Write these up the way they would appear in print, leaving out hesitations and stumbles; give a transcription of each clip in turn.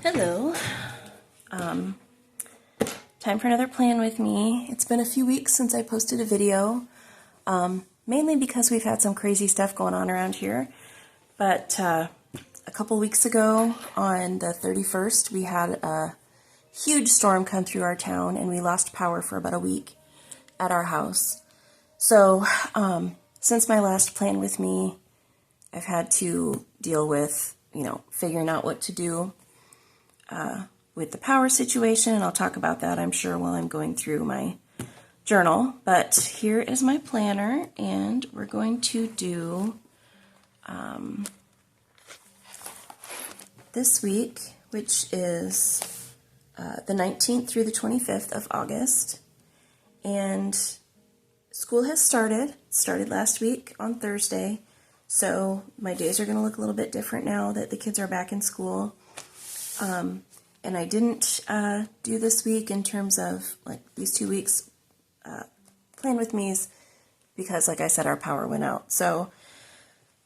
Hello. Time for another plan with me. It's been a few weeks since I posted a video, mainly because we've had some crazy stuff going on around here. But a couple weeks ago, on the 31st, we had a huge storm come through our town, and we lost power for about a week at our house. So since my last plan with me, I've had to deal with, figuring out what to do with the power situation, and I'll talk about that, I'm sure, while I'm going through my journal. But here is my planner, and we're going to do this week, which is the 19th through the 25th of August. And school has started last week on Thursday, so my days are going to look a little bit different now that the kids are back in school. And I didn't do this week in terms of, these 2 weeks plan with me's because, like I said, our power went out. So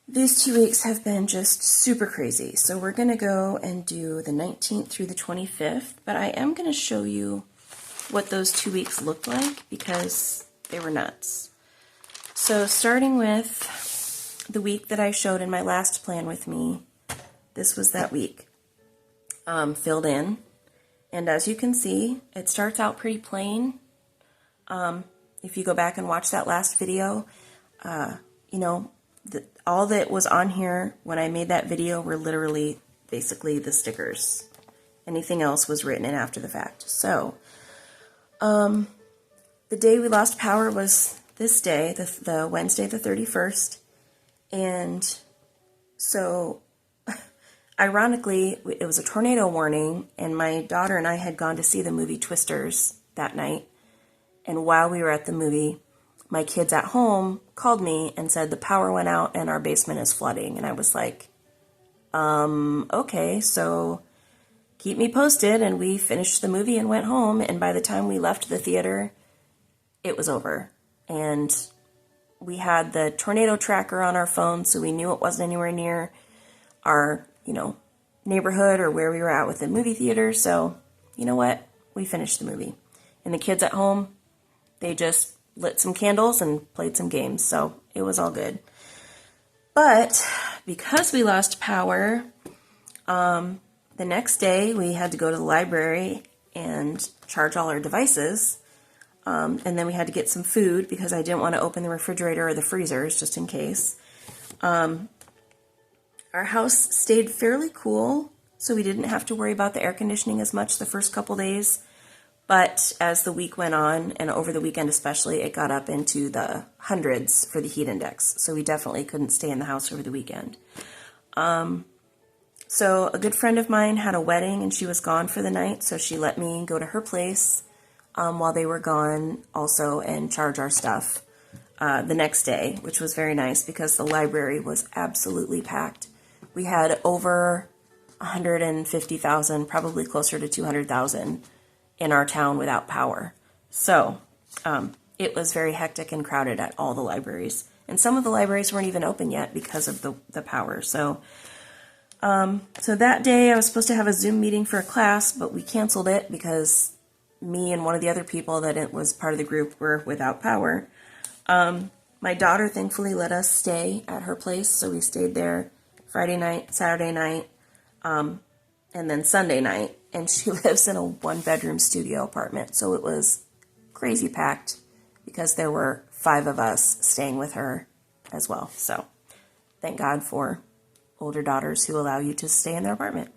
these 2 weeks have been just super crazy. So we're going to go and do the 19th through the 25th, but I am going to show you what those 2 weeks looked like because they were nuts. So starting with the week that I showed in my last plan with me, this was that week. Filled in, and as you can see, it starts out pretty plain. If you go back and watch that last video, all that was on here when I made that video were literally basically the stickers. Anything else was written in after the fact. So the day we lost power was this day, the Wednesday the 31st, and so ironically, it was a tornado warning, and my daughter and I had gone to see the movie Twisters that night. And while we were at the movie, my kids at home called me and said the power went out and our basement is flooding. And I was like, okay, so keep me posted. And we finished the movie and went home. And by the time we left the theater, it was over. And we had the tornado tracker on our phone, so we knew it wasn't anywhere near our neighborhood or where we were at with the movie theater. So, you know what? We finished the movie. And the kids at home, they just lit some candles and played some games. So it was all good. But because we lost power, the next day we had to go to the library and charge all our devices. And then we had to get some food because I didn't want to open the refrigerator or the freezers just in case. Our house stayed fairly cool, so we didn't have to worry about the air conditioning as much the first couple days. But as the week went on, and over the weekend especially, it got up into the hundreds for the heat index. So we definitely couldn't stay in the house over the weekend. So a good friend of mine had a wedding, and she was gone for the night, so she let me go to her place while they were gone also and charge our stuff the next day, which was very nice because the library was absolutely packed. We had over 150,000, probably closer to 200,000 in our town without power. So it was very hectic and crowded at all the libraries. And some of the libraries weren't even open yet because of the power. So that day I was supposed to have a Zoom meeting for a class, but we canceled it because me and one of the other people that it was part of the group were without power. My daughter thankfully let us stay at her place, so we stayed there Friday night, Saturday night, and then Sunday night. And she lives in a one-bedroom studio apartment, so it was crazy packed because there were 5 of us staying with her as well. So thank God for older daughters who allow you to stay in their apartment.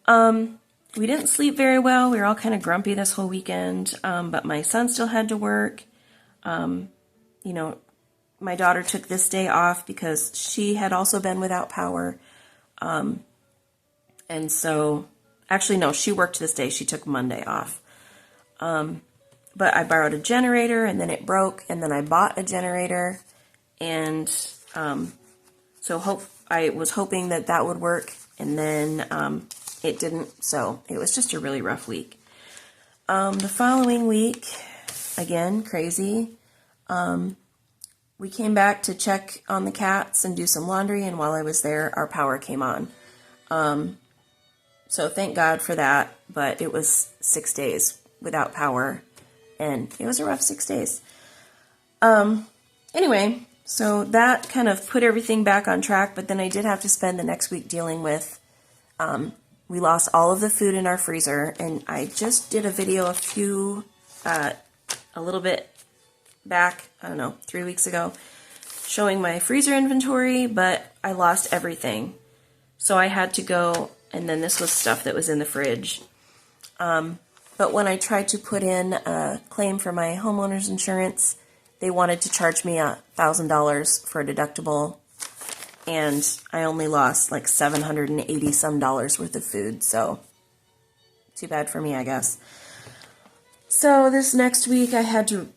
We didn't sleep very well. We were all kind of grumpy this whole weekend, but my son still had to work. My daughter took this day off because she had also been without power. And so, actually, no, she worked this day. She took Monday off. But I borrowed a generator, and then it broke, and then I bought a generator. And so I was hoping that would work, and then it didn't. So it was just a really rough week. The following week, again, crazy. We came back to check on the cats and do some laundry, and while I was there, our power came on. So thank God for that, but it was 6 days without power, and it was a rough 6 days. Anyway, so that kind of put everything back on track, but then I did have to spend the next week dealing with, we lost all of the food in our freezer, and I just did a video a little bit back, I don't know, 3 weeks ago, showing my freezer inventory, but I lost everything. So I had to go, and then this was stuff that was in the fridge. But when I tried to put in a claim for my homeowner's insurance, they wanted to charge me $1,000 for a deductible, and I only lost like $780 some worth of food, so too bad for me, I guess. So this next week I had to,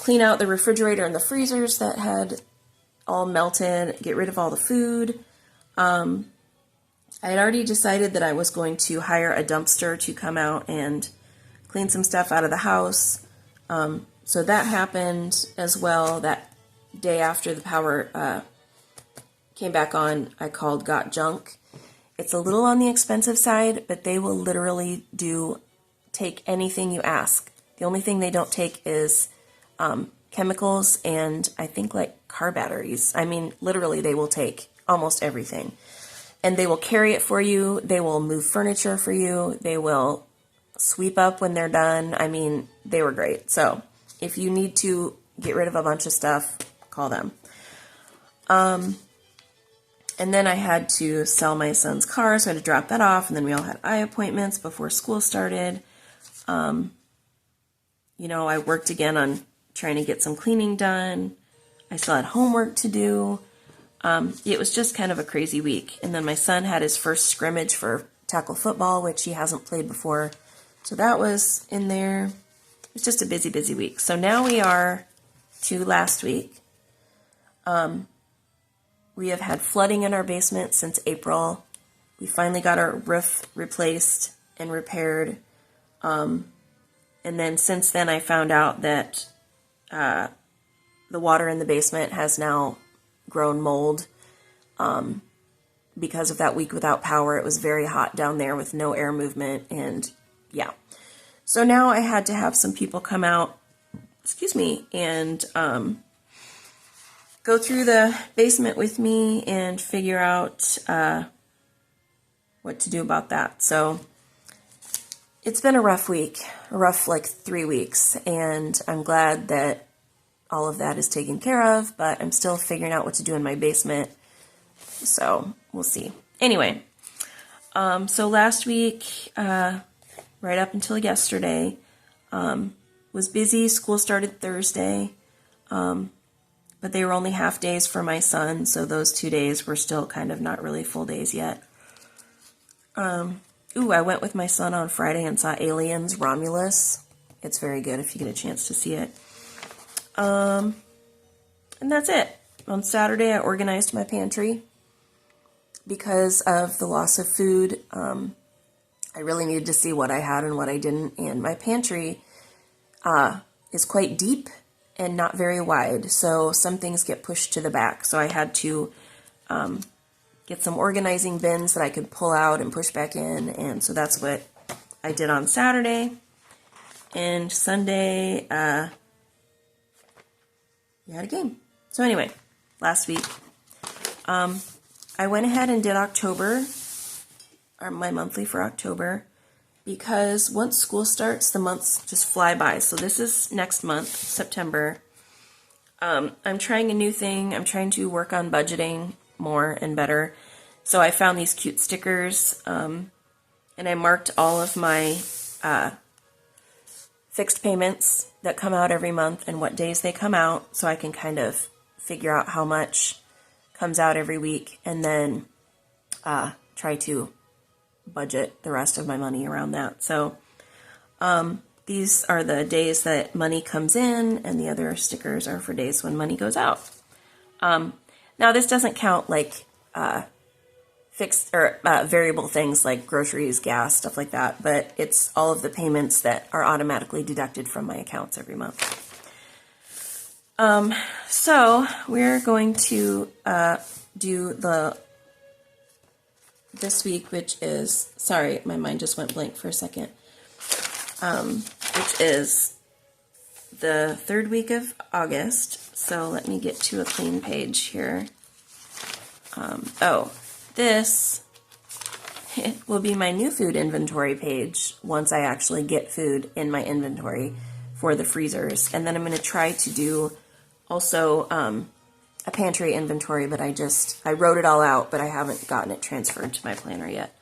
clean out the refrigerator and the freezers that had all melted, get rid of all the food. I had already decided that I was going to hire a dumpster to come out and clean some stuff out of the house. So that happened as well. That day after the power came back on, I called Got Junk. It's a little on the expensive side, but they will literally take anything you ask. The only thing they don't take is chemicals and I think like car batteries. I mean, literally they will take almost everything. And they will carry it for you. They will move furniture for you. They will sweep up when they're done. I mean, they were great. So if you need to get rid of a bunch of stuff, call them. And then I had to sell my son's car, so I had to drop that off. And then we all had eye appointments before school started. I worked again on trying to get some cleaning done. I still had homework to do. It was just kind of a crazy week. And then my son had his first scrimmage for tackle football, which he hasn't played before. So that was in there. It's just a busy, busy week. So now we are to last week. We have had flooding in our basement since April. We finally got our roof replaced and repaired. And then since then I found out that the water in the basement has now grown mold. Because of that week without power, it was very hot down there with no air movement, and yeah. So now I had to have some people come out, and go through the basement with me and figure out what to do about that. So it's been a rough week, a rough 3 weeks, and I'm glad that all of that is taken care of, but I'm still figuring out what to do in my basement, so we'll see. Anyway, so last week, right up until yesterday, was busy. School started Thursday, but they were only half days for my son, so those 2 days were still kind of not really full days yet. I went with my son on Friday and saw Aliens Romulus. It's very good if you get a chance to see it. And that's it. On Saturday, I organized my pantry. Because of the loss of food, I really needed to see what I had and what I didn't. And my pantry is quite deep and not very wide, so some things get pushed to the back. So I had to get some organizing bins that I could pull out and push back in, and so that's what I did on Saturday. And Sunday, we had a game. So anyway, last week, I went ahead and did October, or my monthly for October, because once school starts, the months just fly by. So this is next month, September. I'm trying a new thing. I'm trying to work on budgeting more and better. So I found these cute stickers, and I marked all of my fixed payments that come out every month and what days they come out, so I can kind of figure out how much comes out every week, and then try to budget the rest of my money around that. So these are the days that money comes in, and the other stickers are for days when money goes out. Now this doesn't count fixed or variable things like groceries, gas, stuff like that, but it's all of the payments that are automatically deducted from my accounts every month. So we're going to do the this week, which is, sorry, my mind just went blank for a second, which is the 3rd week of August. So let me get to a clean page here. This will be my new food inventory page once I actually get food in my inventory for the freezers. And then I'm going to try to do also a pantry inventory, but I wrote it all out, but I haven't gotten it transferred to my planner yet.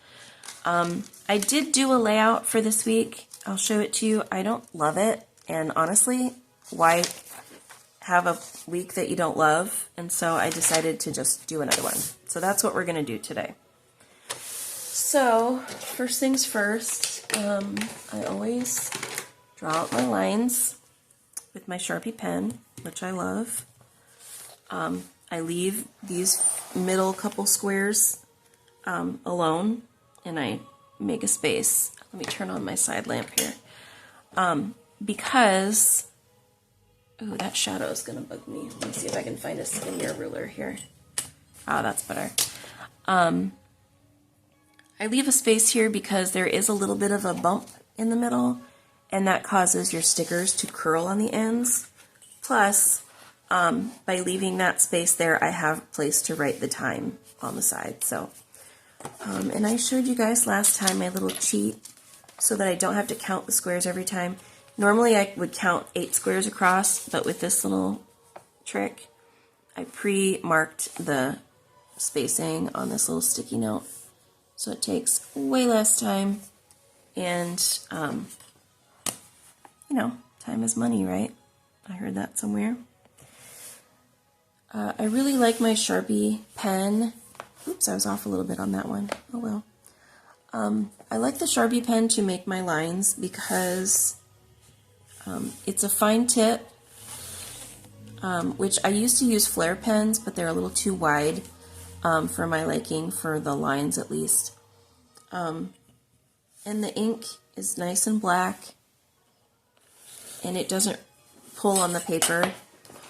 I did do a layout for this week. I'll show it to you. I don't love it, and honestly, why have a week that you don't love? And so I decided to just do another one. So that's what we're going to do today. So first things first, I always draw out my lines with my Sharpie pen, which I love. I leave these middle couple squares alone, and I make a space. Let me turn on my side lamp here. Because, ooh, that shadow is going to bug me. Let me see if I can find a skinnier ruler here. Ah, that's better. I leave a space here because there is a little bit of a bump in the middle, and that causes your stickers to curl on the ends. Plus, by leaving that space there, I have a place to write the time on the side. So, and I showed you guys last time my little cheat so that I don't have to count the squares every time. Normally I would count 8 squares across, but with this little trick, I pre-marked the spacing on this little sticky note. So it takes way less time, and, you know, time is money, right? I heard that somewhere. I really like my Sharpie pen. Oops, I was off a little bit on that one. Oh well. I like the Sharpie pen to make my lines because it's a fine tip, which I used to use flare pens, but they're a little too wide for my liking, for the lines at least. And the ink is nice and black, and it doesn't pull on the paper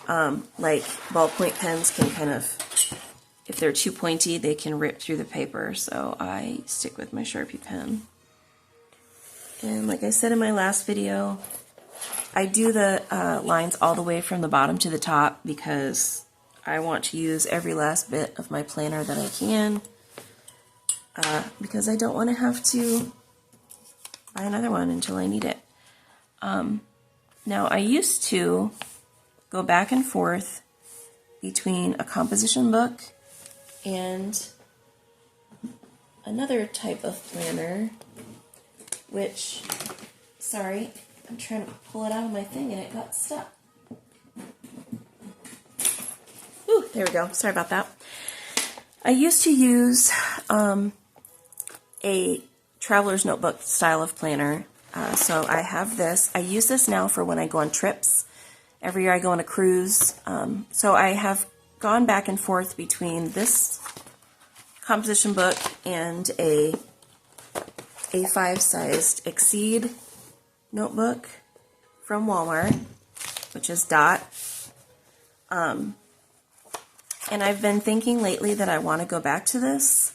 like ballpoint pens can kind of, if they're too pointy, they can rip through the paper. So I stick with my Sharpie pen. And like I said in my last video, I do the lines all the way from the bottom to the top because I want to use every last bit of my planner that I can, because I don't want to have to buy another one until I need it. Now I used to go back and forth between a composition book and another type of planner, which, sorry, I'm trying to pull it out of my thing and it got stuck. Ooh, there we go. Sorry about that. I used to use a traveler's notebook style of planner. So I have this. I use this now for when I go on trips. Every year I go on a cruise. So I have gone back and forth between this composition book and a A5 sized Exceed notebook from Walmart, which is Dot. And I've been thinking lately that I want to go back to this,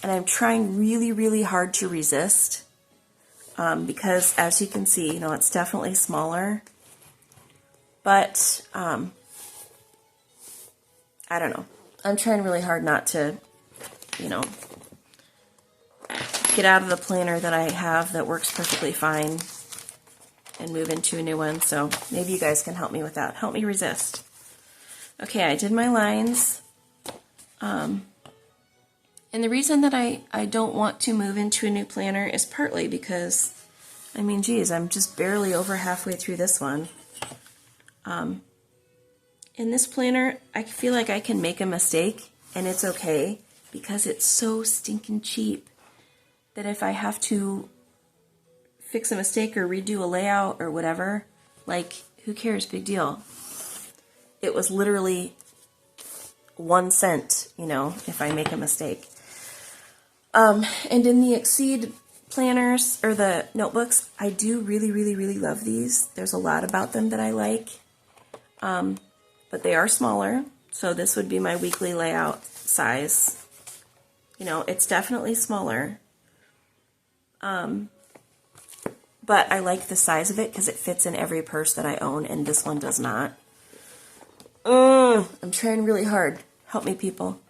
and I'm trying really, really hard to resist, because as you can see, you know, it's definitely smaller, but I don't know. I'm trying really hard not to, you know, get out of the planner that I have that works perfectly fine and move into a new one. So maybe you guys can help me with that. Help me resist. Okay, I did my lines. And the reason that I don't want to move into a new planner is partly because, I mean, geez, I'm just barely over halfway through this one. In this planner, I feel like I can make a mistake, and it's okay, because it's so stinking cheap that if I have to fix a mistake or redo a layout or whatever, like, who cares, big deal. It was literally 1 cent, you know, if I make a mistake. And in the Exceed planners, or the notebooks, I do really, really, really love these. There's a lot about them that I like. But they are smaller, so this would be my weekly layout size. You know, it's definitely smaller. But I like the size of it because it fits in every purse that I own, and this one does not. I'm trying really hard. Help me, people.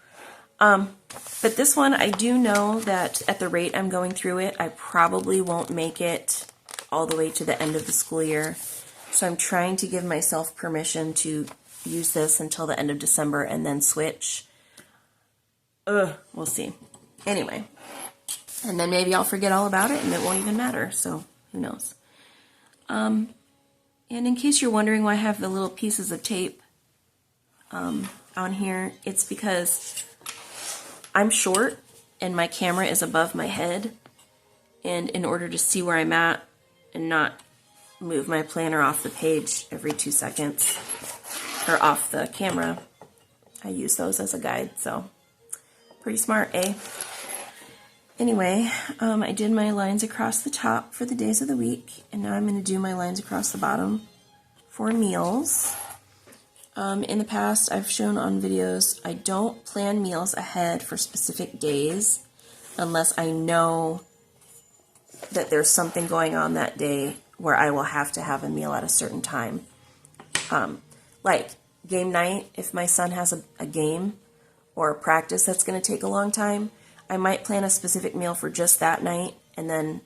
But this one, I do know that at the rate I'm going through it, I probably won't make it all the way to the end of the school year. So I'm trying to give myself permission to use this until the end of December and then switch. We'll see. Anyway. And then maybe I'll forget all about it and it won't even matter. So who knows? And in case you're wondering why I have the little pieces of tape on here, it's because I'm short and my camera is above my head. And in order to see where I'm at and not move my planner off the page every 2 seconds or off the camera, I use those as a guide. So pretty smart, eh? Anyway, I did my lines across the top for the days of the week, and now I'm going to do my lines across the bottom for meals. In the past, I've shown on videos, I don't plan meals ahead for specific days unless I know that there's something going on that day where I will have to have a meal at a certain time. Like game night, if my son has a game or a practice that's going to take a long time, I might plan a specific meal for just that night, and then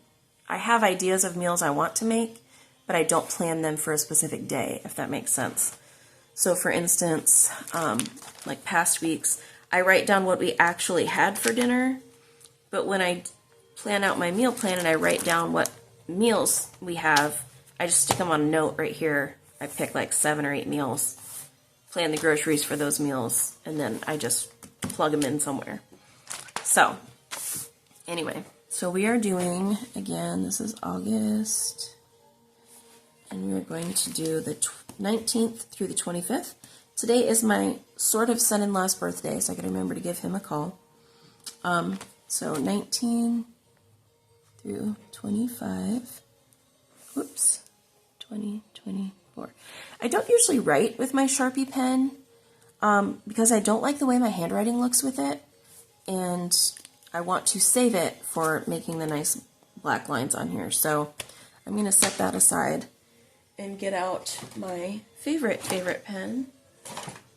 I have ideas of meals I want to make, but I don't plan them for a specific day, if that makes sense. So for instance, like past weeks, I write down what we actually had for dinner, but when I plan out my meal plan and I write down what meals we have, I just stick them on a note right here. I pick like 7 or 8 meals, plan the groceries for those meals, and then I just plug them in somewhere. So, anyway, so we are doing, again, this is August, and we are going to do the 19th through the 25th. Today is my sort of son-in-law's birthday, so I can remember to give him a call. So 19 through 25, whoops, 2024. I don't usually write with my Sharpie pen because I don't like the way my handwriting looks with it. And I want to save it for making the nice black lines on here. So I'm going to set that aside and get out my favorite pen,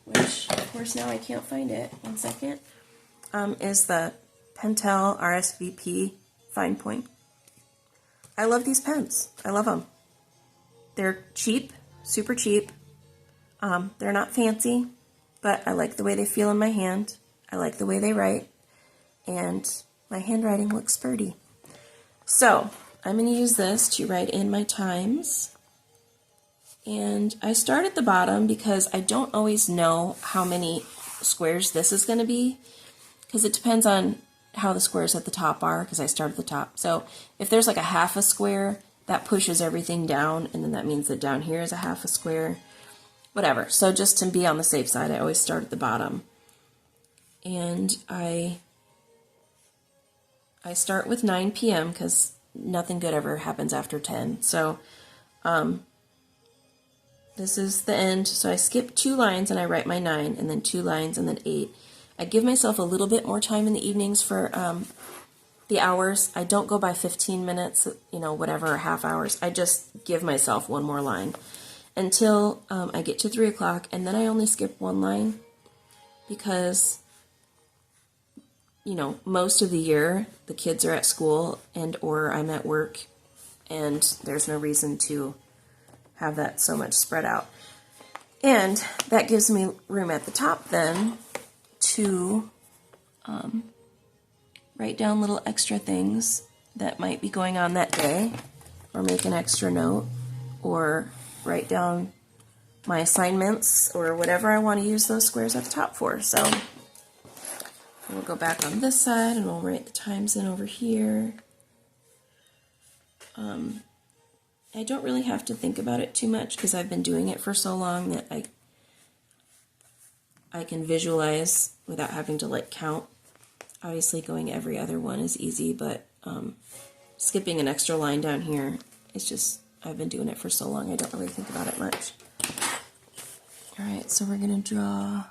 which of course now I can't find it. 1 second. Is the Pentel RSVP Fine Point. I love these pens. I love them. They're cheap, super cheap. They're not fancy, but I like the way they feel in my hand. I like the way they write. And my handwriting looks pretty. So I'm going to use this to write in my times. And I start at the bottom because I don't always know how many squares this is going to be, because it depends on how the squares at the top are, because I start at the top. So if there's like a half a square, that pushes everything down, and then that means that down here is a half a square. Whatever. So just to be on the safe side, I always start at the bottom. And I start with 9 p.m. because nothing good ever happens after 10. So this is the end. So I skip 2 lines and I write my 9, and then 2 lines and then 8. I give myself a little bit more time in the evenings for the hours. I don't go by 15 minutes, you know, whatever, half hours. I just give myself 1 more line until I get to 3 o'clock, and then I only skip 1 line because, you know, most of the year the kids are at school and or I'm at work, and there's no reason to have that so much spread out. And that gives me room at the top then to write down little extra things that might be going on that day, or make an extra note, or write down my assignments, or whatever I want to use those squares at the top for. So we'll go back on this side and we'll write the times in over here. I don't really have to think about it too much because I've been doing it for so long that I can visualize without having to like count. Obviously going every other one is easy, but skipping an extra line down here is just, I've been doing it for so long I don't really think about it much. Alright, so we're going to draw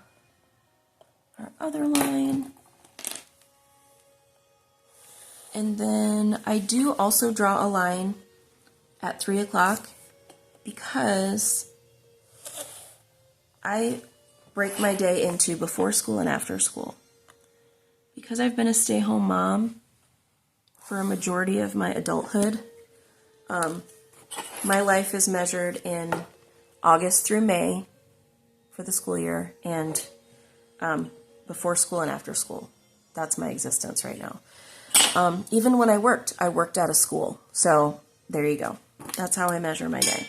our other line. And then I do also draw a line at 3 o'clock because I break my day into before school and after school. Because I've been a stay-home mom for a majority of my adulthood, my life is measured in August through May for the school year, and before school and after school. That's my existence right now. Even when I worked at a school. So there you go. That's how I measure my day.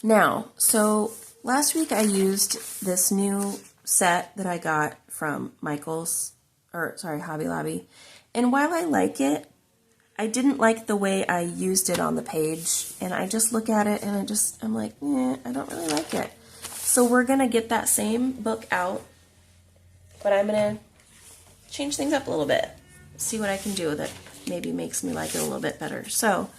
Now, so last week I used this new set that I got from Hobby Lobby. And while I like it, I didn't like the way I used it on the page. And I just look at it and I'm like, I don't really like it. So we're going to get that same book out, but I'm going to change things up a little bit. See what I can do that maybe makes me like it a little bit better. So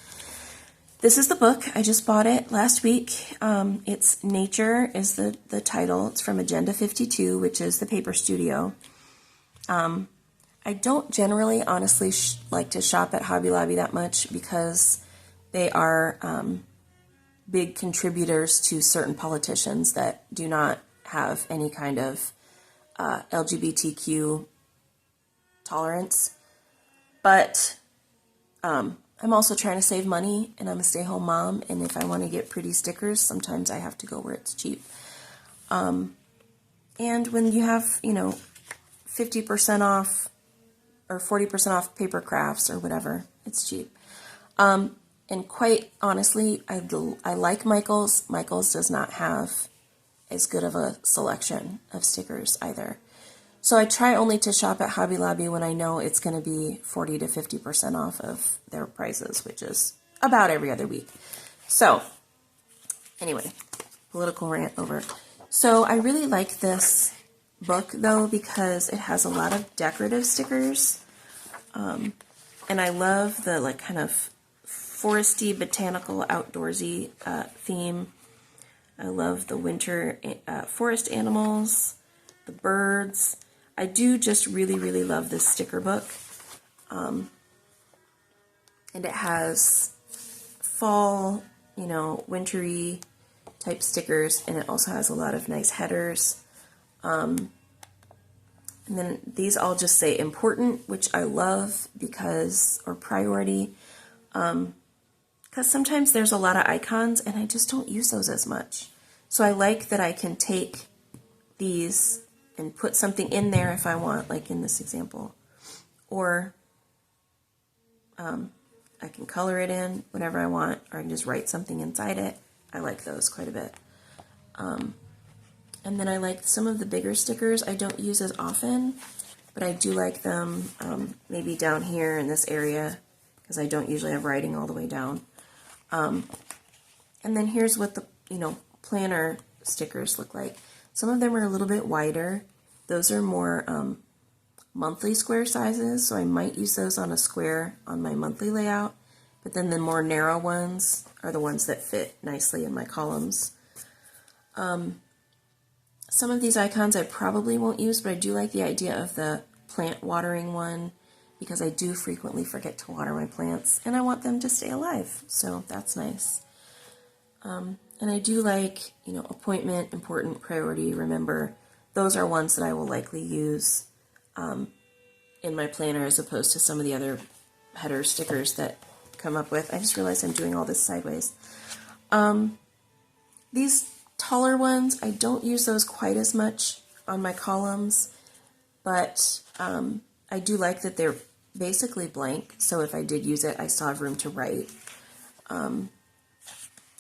this is the book. I just bought it last week. It's Nature is the title. It's from Agenda 52, which is the paper studio. I don't generally, honestly, like to shop at Hobby Lobby that much because they are big contributors to certain politicians that do not have any kind of LGBTQ tolerance. But I'm also trying to save money, and I'm a stay-home mom, and if I want to get pretty stickers, sometimes I have to go where it's cheap. And when you have, 50% off or 40% off paper crafts or whatever, it's cheap. And quite honestly, I like Michaels. Michaels does not have as good of a selection of stickers either. So I try only to shop at Hobby Lobby when I know it's going to be 40 to 50% off of their prices, which is about every other week. So anyway, political rant over. So I really like this book though because it has a lot of decorative stickers. And I love the kind of foresty, botanical, outdoorsy theme. I love the winter forest animals, the birds. I do just really, really love this sticker book. And it has fall, wintry type stickers, and it also has a lot of nice headers. And then these all just say important, which I love or priority, because sometimes there's a lot of icons and I just don't use those as much. So I like that I can take these and put something in there if I want, like in this example. Or I can color it in whenever I want, or I can just write something inside it. I like those quite a bit. And then I like some of the bigger stickers I don't use as often, but I do like them maybe down here in this area because I don't usually have writing all the way down. And then here's what the planner stickers look like. Some of them are a little bit wider. Those are more monthly square sizes, so I might use those on a square on my monthly layout, but then the more narrow ones are the ones that fit nicely in my columns. Some of these icons I probably won't use, but I do like the idea of the plant watering one because I do frequently forget to water my plants and I want them to stay alive, so that's nice. And I do like, appointment, important, priority, remember. Those are ones that I will likely use in my planner as opposed to some of the other header stickers that come up with. I just realized I'm doing all this sideways. These taller ones, I don't use those quite as much on my columns, but I do like that they're basically blank, so if I did use it, I still have room to write.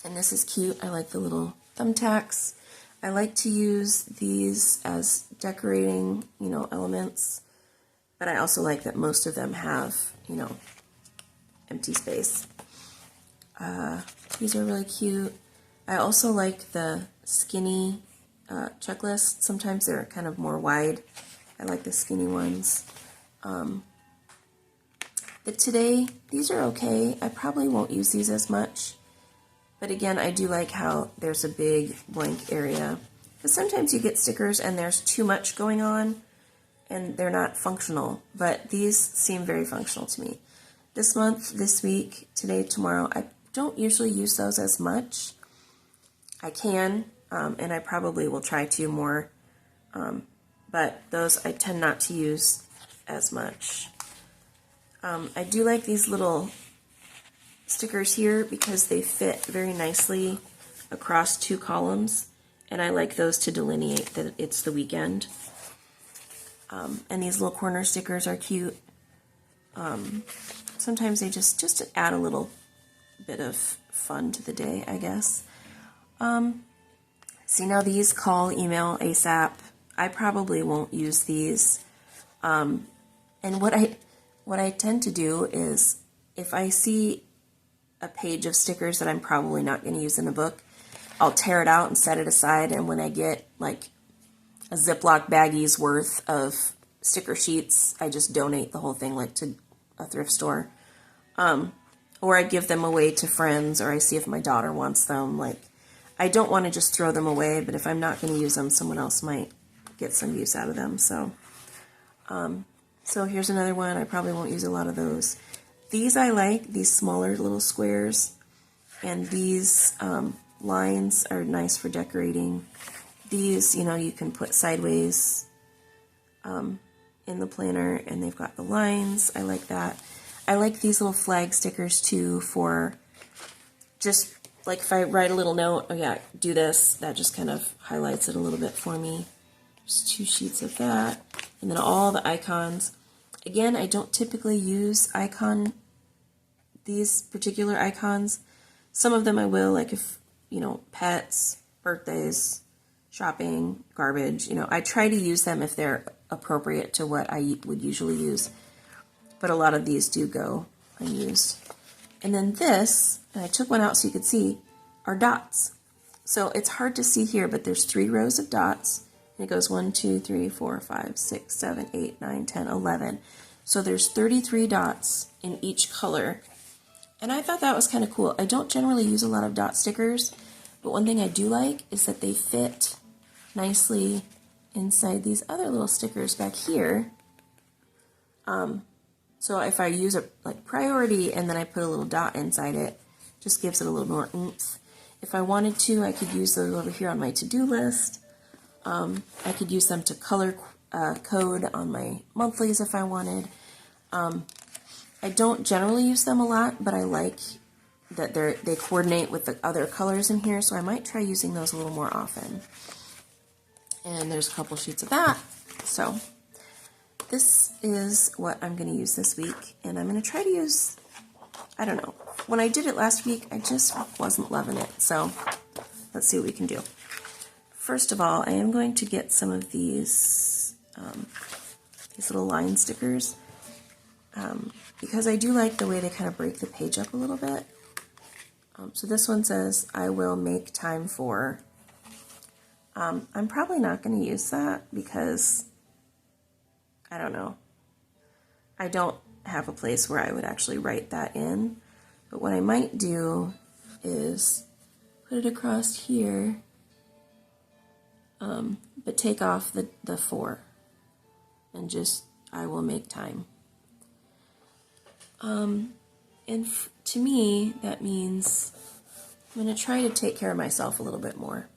And this is cute. I like the little thumbtacks. I like to use these as decorating, elements, but I also like that most of them have, empty space. These are really cute. I also like the skinny checklist. Sometimes they're kind of more wide. I like the skinny ones. But today, these are okay. I probably won't use these as much. But again, I do like how there's a big blank area. Because sometimes you get stickers and there's too much going on. and they're not functional, but these seem very functional to me. This month, this week, today, tomorrow, I don't usually use those as much. I can, and I probably will try to more, but those I tend not to use as much. I do like these little stickers here because they fit very nicely across 2 columns, and I like those to delineate that it's the weekend. And these little corner stickers are cute. Sometimes they just add a little bit of fun to the day, I guess. See, now these call, email, ASAP. I probably won't use these. And what I tend to do is, if I see a page of stickers that I'm probably not going to use in a book, I'll tear it out and set it aside, and when I get like a Ziploc baggie's worth of sticker sheets, I just donate the whole thing like to a thrift store. Or I give them away to friends, or I see if my daughter wants them. Like, I don't want to just throw them away, but if I'm not going to use them, someone else might get some use out of them. So here's another one. I probably won't use a lot of those. These I like, these smaller little squares, and these lines are nice for decorating. These, you know, you can put sideways in the planner, and they've got the lines. I like that. I like these little flag stickers too, for just like if I write a little note, oh yeah, do this, that just kind of highlights it a little bit for me. There's 2 sheets of that, and then all the icons. Again, I don't typically use these particular icons. Some of them I will, like if, you know, pets, birthdays, shopping, garbage, you know, I try to use them if they're appropriate to what I would usually use. But a lot of these do go unused. And then this, and I took one out so you could see, are dots. So it's hard to see here, but there's 3 rows of dots. And it goes 1, 2, 3, 4, 5, 6, 7, 8, 9, 10, 11. So there's 33 dots in each color. And I thought that was kind of cool. I don't generally use a lot of dot stickers, but one thing I do like is that they fit nicely inside these other little stickers back here. So if I use a like priority and then I put a little dot inside it, just gives it a little more oomph. If I wanted to, I could use those over here on my to-do list. I could use them to color code on my monthlies if I wanted. I don't generally use them a lot, but I like that they coordinate with the other colors in here, so I might try using those a little more often. And there's a couple sheets of that. So this is what I'm going to use this week, and I'm going to try to use, I don't know, when I did it last week, I just wasn't loving it, so let's see what we can do. First of all, I am going to get some of these little line stickers, because I do like the way they kind of break the page up a little bit. So this one says, I will make time for. I'm probably not going to use that because, I don't know, I don't have a place where I would actually write that in. But what I might do is put it across here, but take off the 4 and just, I will make time. And to me, that means I'm going to try to take care of myself a little bit more.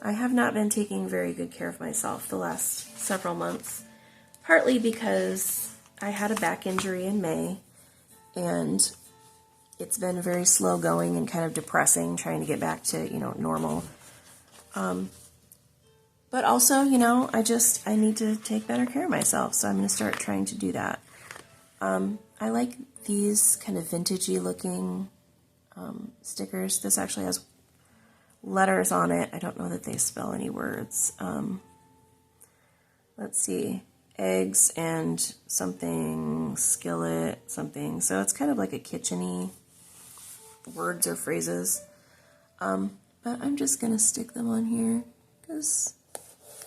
I have not been taking very good care of myself the last several months, partly because I had a back injury in May, and it's been very slow going and kind of depressing trying to get back to, normal. But also, I need to take better care of myself, so I'm going to start trying to do that. I like these kind of vintagey looking stickers. This actually has letters on it. I don't know that they spell any words. Let's see. Eggs and something, skillet, something. So it's kind of like a kitchen-y words or phrases. But I'm just going to stick them on here because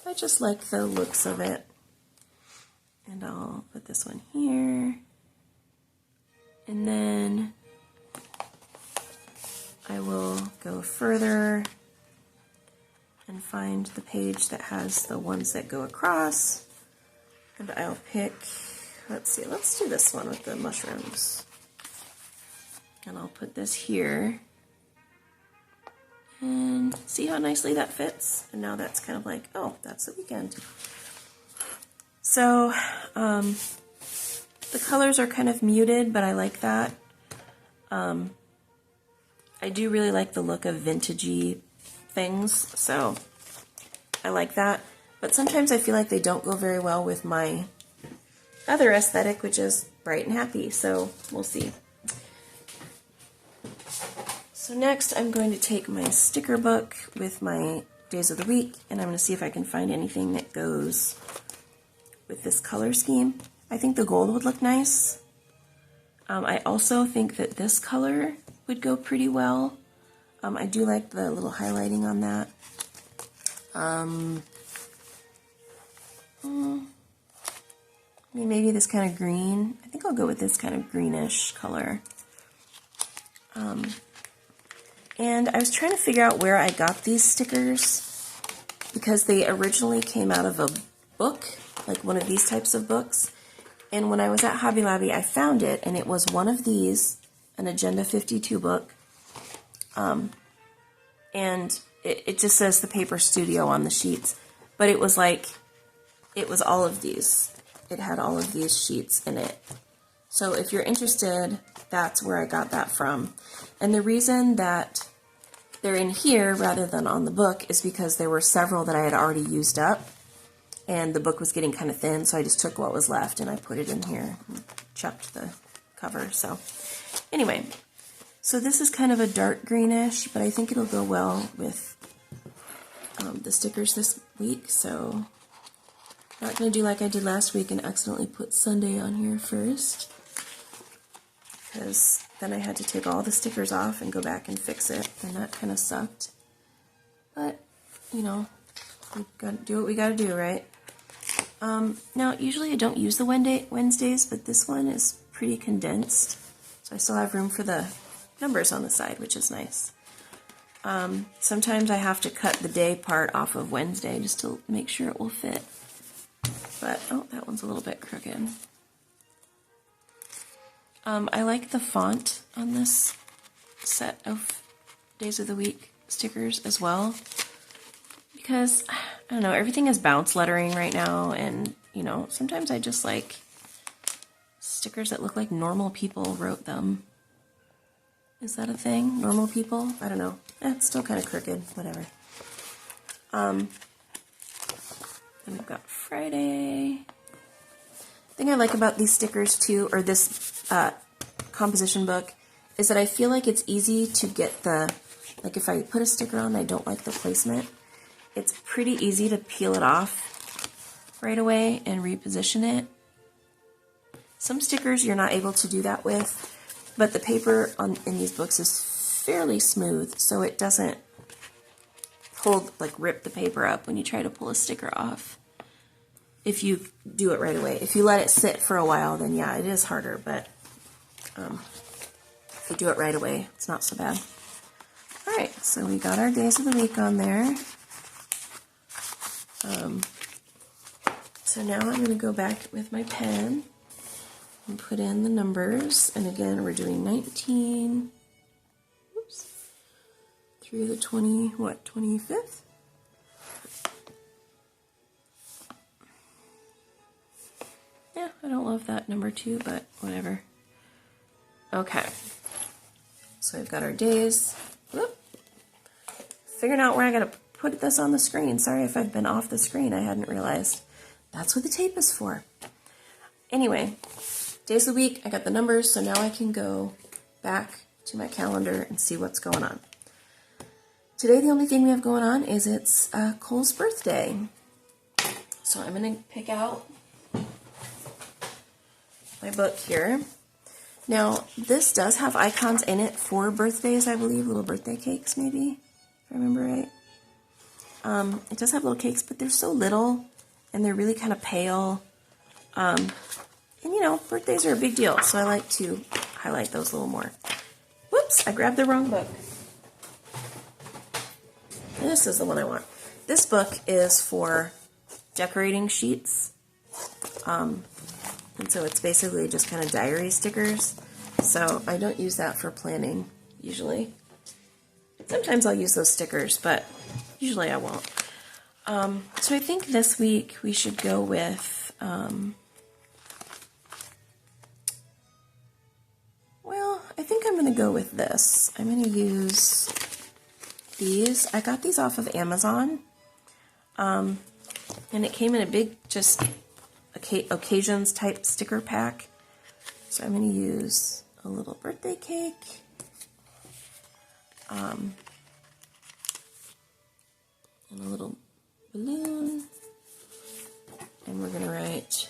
I just like the looks of it. And I'll put this one here. And then I will go further and find the page that has the ones that go across. And I'll pick, let's see, let's do this one with the mushrooms. And I'll put this here. And see how nicely that fits? And now that's kind of like, oh, that's the weekend. So, the colors are kind of muted, but I like that. I do really like the look of vintagey things, so I like that. But sometimes I feel like they don't go very well with my other aesthetic, which is bright and happy, so we'll see. So next I'm going to take my sticker book with my days of the week, and I'm going to see if I can find anything that goes with this color scheme. I think the gold would look nice. I also think that this color would go pretty well. I do like the little highlighting on that. I mean, maybe this kind of green. I think I'll go with this kind of greenish color. And I was trying to figure out where I got these stickers because they originally came out of a book, like one of these types of books. And when I was at Hobby Lobby, I found it, and it was one of these, an Agenda 52 book. And it just says the Paper Studio on the sheets. But it was like, it was all of these. It had all of these sheets in it. So if you're interested, that's where I got that from. And the reason that they're in here rather than on the book is because there were several that I had already used up. And the book was getting kind of thin, so I just took what was left and I put it in here and chucked the cover. So anyway, so this is kind of a dark greenish, but I think it'll go well with the stickers this week. So I'm not going to do like I did last week and accidentally put Sunday on here first, because then I had to take all the stickers off and go back and fix it, and that kind of sucked. But, you know, we got to do what we got to do, right? Now, usually I don't use the Wednesdays, but this one is pretty condensed, so I still have room for the numbers on the side, which is nice. Sometimes I have to cut the day part off of Wednesday just to make sure it will fit. But, oh, that one's a little bit crooked. I like the font on this set of Days of the Week stickers as well, because, I don't know, everything is bounce lettering right now, and, you know, sometimes I just like stickers that look like normal people wrote them. Is that a thing? Normal people? I don't know. It's still kind of crooked. Whatever. Then we've got Friday. The thing I like about these stickers too, or this composition book, is that I feel like it's easy to get the, like if I put a sticker on and I don't like the placement, it's pretty easy to peel it off right away and reposition it. Some stickers you're not able to do that with, but the paper in these books is fairly smooth, so it doesn't rip the paper up when you try to pull a sticker off. If you do it right away. If you let it sit for a while, then yeah, it is harder, but if you do it right away, it's not so bad. Alright, so we got our days of the week on there. So now I'm going to go back with my pen and put in the numbers. And again, we're doing 19 through the 25th? Yeah, I don't love that number 2, but whatever. Okay. So we've got our days. Whoop. Figuring out where I gotta put this on the screen. Sorry if I've been off the screen. I hadn't realized. That's what the tape is for. Anyway, days of the week, I got the numbers, so now I can go back to my calendar and see what's going on. Today, the only thing we have going on is it's Cole's birthday. So I'm going to pick out my book here. Now, this does have icons in it for birthdays, I believe, little birthday cakes, maybe, if I remember right. It does have little cakes, but they're so little, and they're really kind of pale. And, you know, birthdays are a big deal, so I like to highlight those a little more. Whoops, I grabbed the wrong book. This is the one I want. This book is for decorating sheets. And so it's basically just kind of diary stickers. So I don't use that for planning, usually. Sometimes I'll use those stickers, but usually I won't. So I think this week we should go with, well, I think I'm going to go with this. I'm going to use these. I got these off of Amazon, and it came in a big, just occasions type sticker pack. So I'm going to use a little birthday cake, and a little balloon, and we're going to write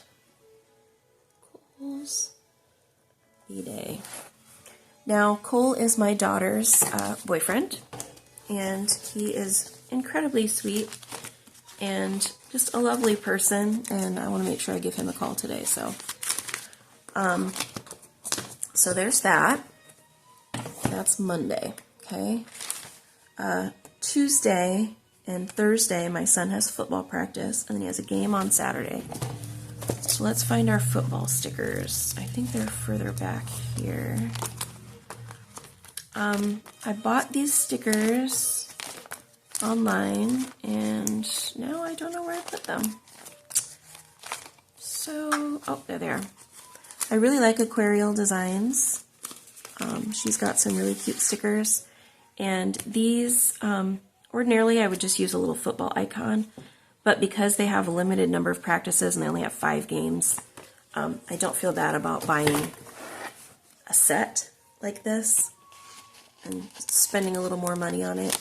Cole's B-Day. Now, Cole is my daughter's boyfriend, and he is incredibly sweet and just a lovely person, and I want to make sure I give him a call today. So there's that. That's Monday, okay? Tuesday and Thursday, my son has football practice, and then he has a game on Saturday. So let's find our football stickers. I think they're further back here. I bought these stickers online, and now I don't know where I put them. So, oh, there they are. I really like Aquariel designs. She's got some really cute stickers, and these, ordinarily I would just use a little football icon, but because they have a limited number of practices and they only have 5 games, I don't feel bad about buying a set like this and spending a little more money on it.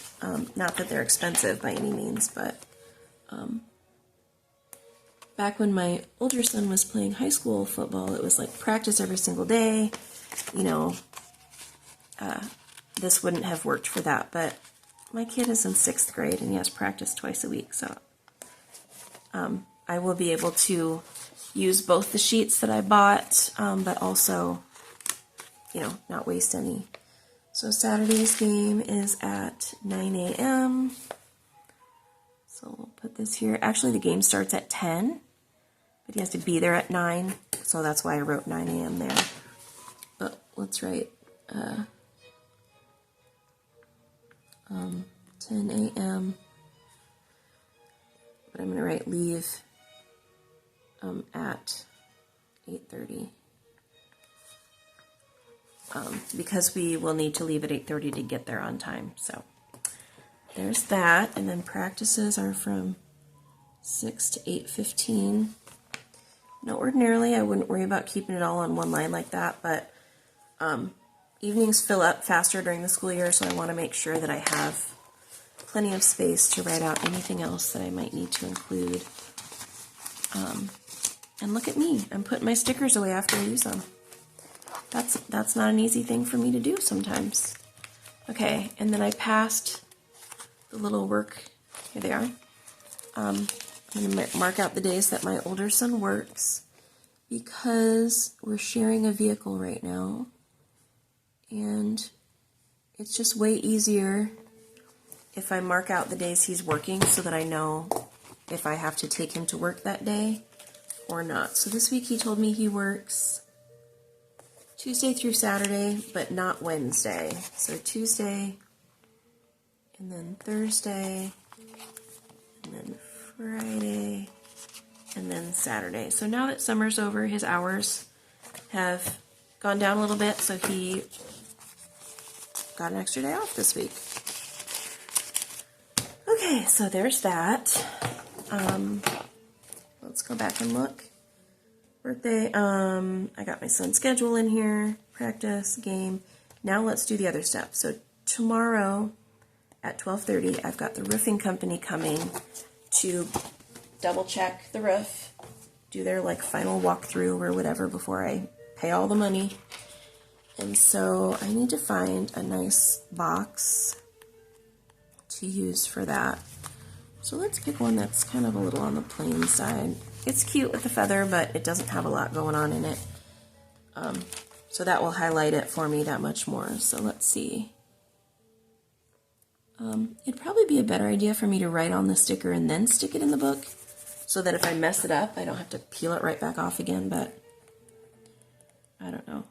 Not that they're expensive by any means, but back when my older son was playing high school football, it was like practice every single day. You know, this wouldn't have worked for that, but my kid is in 6th grade and he has practice twice a week, so I will be able to use both the sheets that I bought, but also, you know, not waste any. So Saturday's game is at 9 a.m. So we'll put this here. Actually, the game starts at 10, but he has to be there at 9, so that's why I wrote 9 a.m. there. But let's write 10 a.m. But I'm going to write leave at 8:30. Because we will need to leave at 8:30 to get there on time. So there's that. And then practices are from 6 to 8:15. Now, ordinarily, I wouldn't worry about keeping it all on one line like that, but evenings fill up faster during the school year, so I want to make sure that I have plenty of space to write out anything else that I might need to include. And look at me. I'm putting my stickers away after I use them. That's not an easy thing for me to do sometimes. Okay, and then I passed the little work. Here they are. I'm going to mark out the days that my older son works because we're sharing a vehicle right now. And it's just way easier if I mark out the days he's working so that I know if I have to take him to work that day or not. So this week he told me he works Tuesday through Saturday, but not Wednesday. So Tuesday, and then Thursday, and then Friday, and then Saturday. So now that summer's over, his hours have gone down a little bit, so he got an extra day off this week. Okay, so there's that. Let's go back and look. Birthday, I got my son's schedule in here, practice, game. Now let's do the other step. So tomorrow at 12:30, I've got the roofing company coming to double check the roof, do their like final walkthrough or whatever before I pay all the money. And so I need to find a nice box to use for that. So let's pick one that's kind of a little on the plain side. It's cute with the feather, but it doesn't have a lot going on in it. So that will highlight it for me that much more. So let's see. It'd probably be a better idea for me to write on the sticker and then stick it in the book. so that if I mess it up, I don't have to peel it right back off again, but I don't know.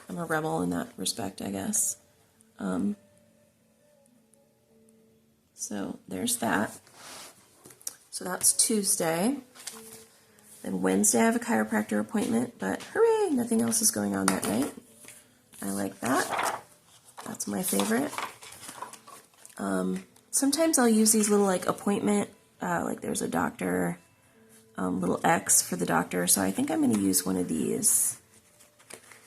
I'm a rebel in that respect, I guess. So there's that. So that's Tuesday. Then Wednesday I have a chiropractor appointment, but hooray, nothing else is going on that night. I like that. That's my favorite. Sometimes I'll use these little like appointment, like there's a doctor, little X for the doctor. So I think I'm going to use one of these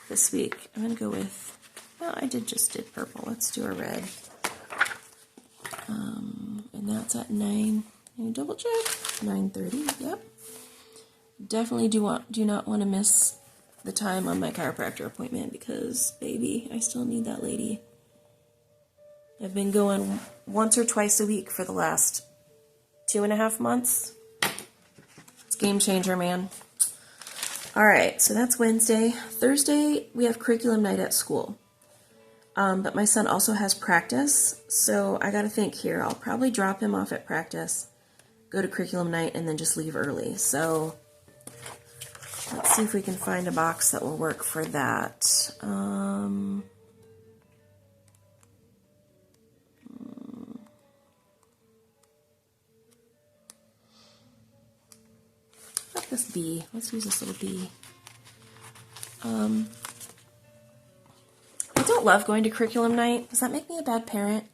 this week. I'm going to go with, well, I just did purple. Let's do a red. And that's at 9. Let me double check. 9:30. Yep. Definitely do not want to miss the time on my chiropractor appointment because, baby, I still need that lady. I've been going once or twice a week for the last 2.5 months. It's a game changer, man. All right, so that's Wednesday. Thursday, we have curriculum night at school. But my son also has practice, so I got to think here. I'll probably drop him off at practice, go to curriculum night, and then just leave early. So let's see if we can find a box that will work for that. Like this bee. Let's use this little bee. I don't love going to curriculum night. Does that make me a bad parent?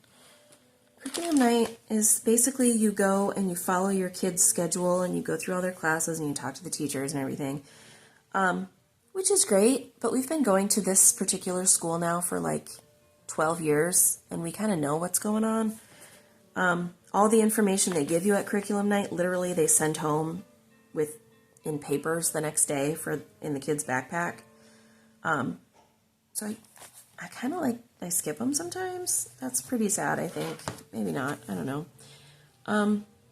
Curriculum night is basically you go and you follow your kids' schedule and you go through all their classes and you talk to the teachers and everything, which is great, but we've been going to this particular school now for like 12 years and we kind of know what's going on. All the information they give you at curriculum night, literally they send home in papers the next day in the kids' backpack. So I kind of like, I skip them sometimes. That's pretty sad, I think. Maybe not, I don't know.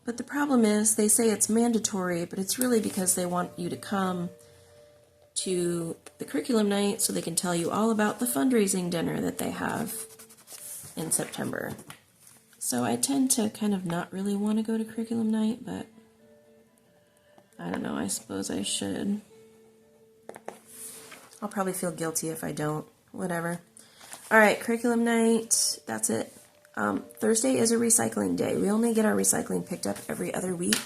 But the problem is they say it's mandatory, but it's really because they want you to come to the curriculum night so they can tell you all about the fundraising dinner that they have in September. So I tend to kind of not really want to go to curriculum night, but I don't know, I suppose I should. I'll probably feel guilty if I don't. Whatever. All right, curriculum night, that's it. Thursday is a recycling day. We only get our recycling picked up every other week,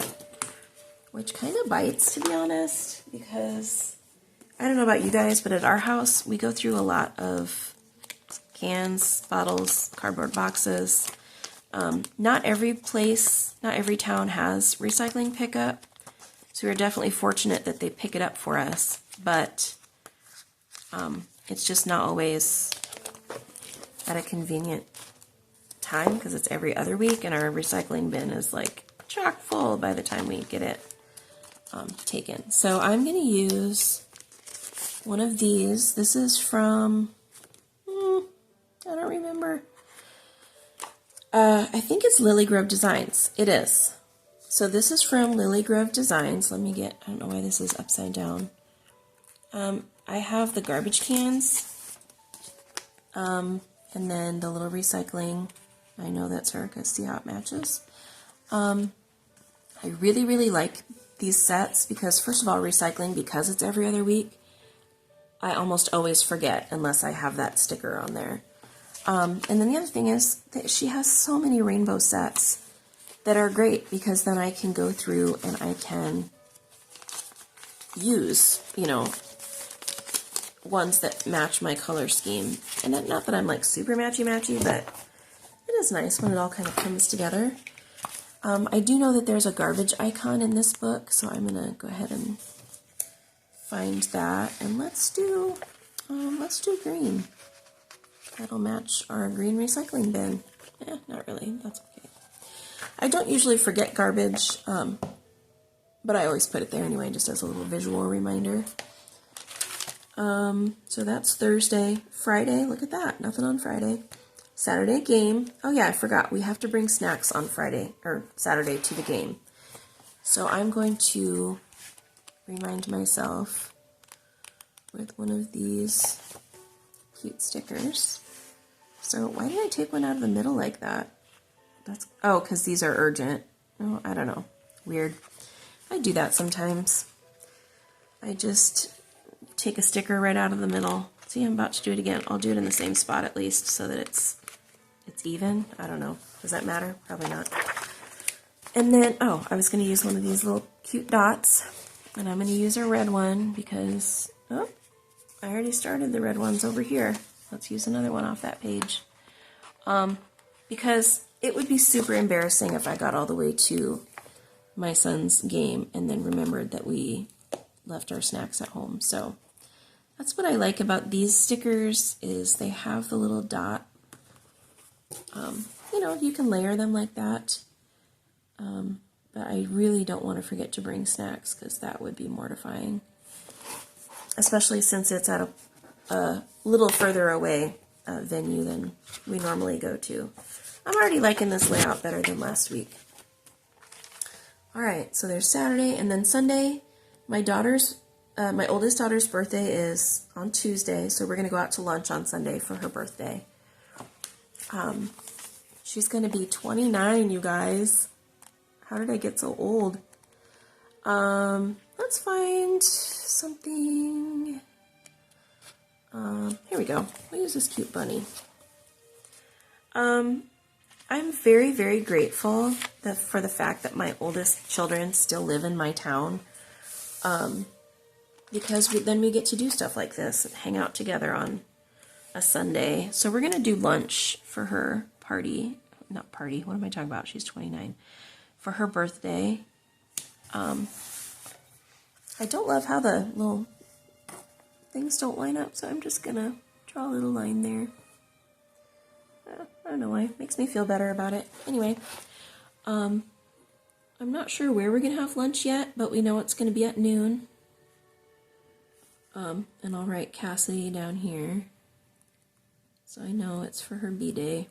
which kind of bites, to be honest, because I don't know about you guys, but at our house, we go through a lot of cans, bottles, cardboard boxes. Not every town has recycling pickup, so we're definitely fortunate that they pick it up for us, but it's just not always at a convenient time because it's every other week and our recycling bin is like chock full by the time we get it taken. So I'm going to use one of these. This is from, I don't remember. I think it's Lily Grove Designs. It is. So this is from Lily Grove Designs. I don't know why this is upside down. I have the garbage cans, and then the little recycling. I know that's her because see how it matches. I really, really like these sets because, first of all, recycling, because it's every other week, I almost always forget unless I have that sticker on there. And then the other thing is that she has so many rainbow sets that are great because then I can go through and I can use, ones that match my color scheme. And not that I'm like super matchy-matchy, but it is nice when it all kind of comes together. I do know that there's a garbage icon in this book, so I'm going to go ahead and find that. And let's do green. That'll match our green recycling bin. Not really. That's okay. I don't usually forget garbage, but I always put it there anyway, just as a little visual reminder. So that's Thursday. Friday, look at that. Nothing on Friday. Saturday, game. Oh yeah, I forgot. We have to bring snacks on Friday, or Saturday, to the game. So I'm going to remind myself with one of these cute stickers. So why did I take one out of the middle like that? Because these are urgent. Oh, I don't know. Weird. I do that sometimes. I just take a sticker right out of the middle. See, I'm about to do it again. I'll do it in the same spot at least so that it's even. I don't know. Does that matter? Probably not. And then, oh, I was going to use one of these little cute dots. And I'm going to use a red one because, oh, I already started the red ones over here. Let's use another one off that page. Because it would be super embarrassing if I got all the way to my son's game and then remembered that we left our snacks at home. So that's what I like about these stickers is they have the little dot. You know, you can layer them like that. But I really don't want to forget to bring snacks because that would be mortifying. Especially since it's at a little further away venue than we normally go to. I'm already liking this layout better than last week. Alright, so there's Saturday, and then Sunday, my oldest daughter's birthday is on Tuesday, so we're going to go out to lunch on Sunday for her birthday. She's going to be 29, you guys. How did I get so old? Let's find something. Here we go. We'll use this cute bunny. I'm very, very grateful for the fact that my oldest children still live in my town. Because then we get to do stuff like this and hang out together on a Sunday. So we're going to do lunch for her party. Not party, what am I talking about? She's 29. For her birthday. I don't love how the little things don't line up, so I'm just going to draw a little line there. I don't know why. It makes me feel better about it. Anyway, I'm not sure where we're going to have lunch yet, but we know it's going to be at noon. And I'll write Cassidy down here. So I know it's for her B-Day.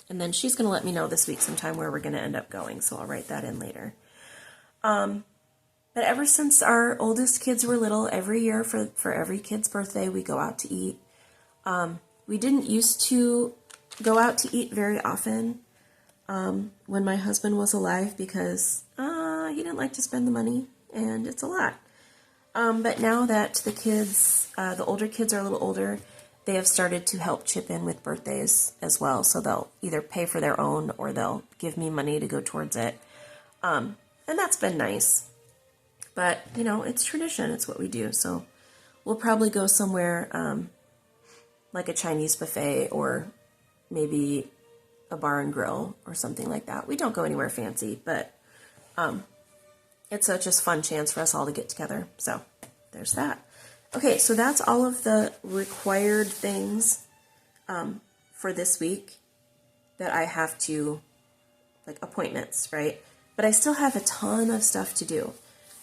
And then she's going to let me know this week sometime where we're going to end up going, so I'll write that in later. But ever since our oldest kids were little, every year for every kid's birthday, we go out to eat. We didn't used to go out to eat very often when my husband was alive because he didn't like to spend the money, and it's a lot. But now that the kids, the older kids are a little older, they have started to help chip in with birthdays as well. So they'll either pay for their own or they'll give me money to go towards it. And that's been nice. But, you know, it's tradition. It's what we do. So we'll probably go somewhere like a Chinese buffet or maybe a bar and grill or something like that. We don't go anywhere fancy, but it's such a fun chance for us all to get together. So there's that. Okay, so that's all of the required things for this week that I have to, like appointments, right? But I still have a ton of stuff to do.